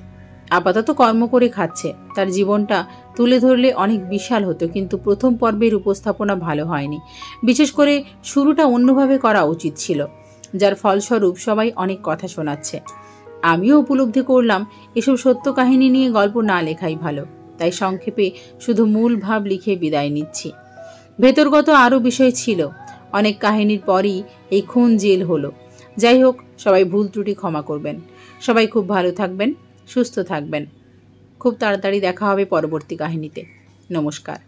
আপাতত কর্ম করে খাচ্ছে। তার জীবনটা তুলে ধরলে অনেক বিশাল হতো, কিন্তু প্রথম পর্বের উপস্থাপনা ভালো হয়নি। বিশেষ করে শুরুটা অন্যভাবে করা উচিত ছিল, যার ফলস্বরূপ সবাই অনেক কথা শোনাচ্ছে। আমিও উপলব্ধি করলাম এসব সত্য কাহিনী নিয়ে গল্প না লেখাই ভালো। তাই সংক্ষেপে শুধু মূল ভাব লিখে বিদায় নিচ্ছি। ভেতরগত আরও বিষয় ছিল। অনেক কাহিনীর পরই এই খুন জেল হলো। যাই হোক, সবাই ভুল ত্রুটি ক্ষমা করবেন। সবাই খুব ভালো থাকবেন, সুস্থ থাকবেন। খুব তাড়াতাড়ি দেখা হবে পরবর্তী কাহিনীতে। নমস্কার।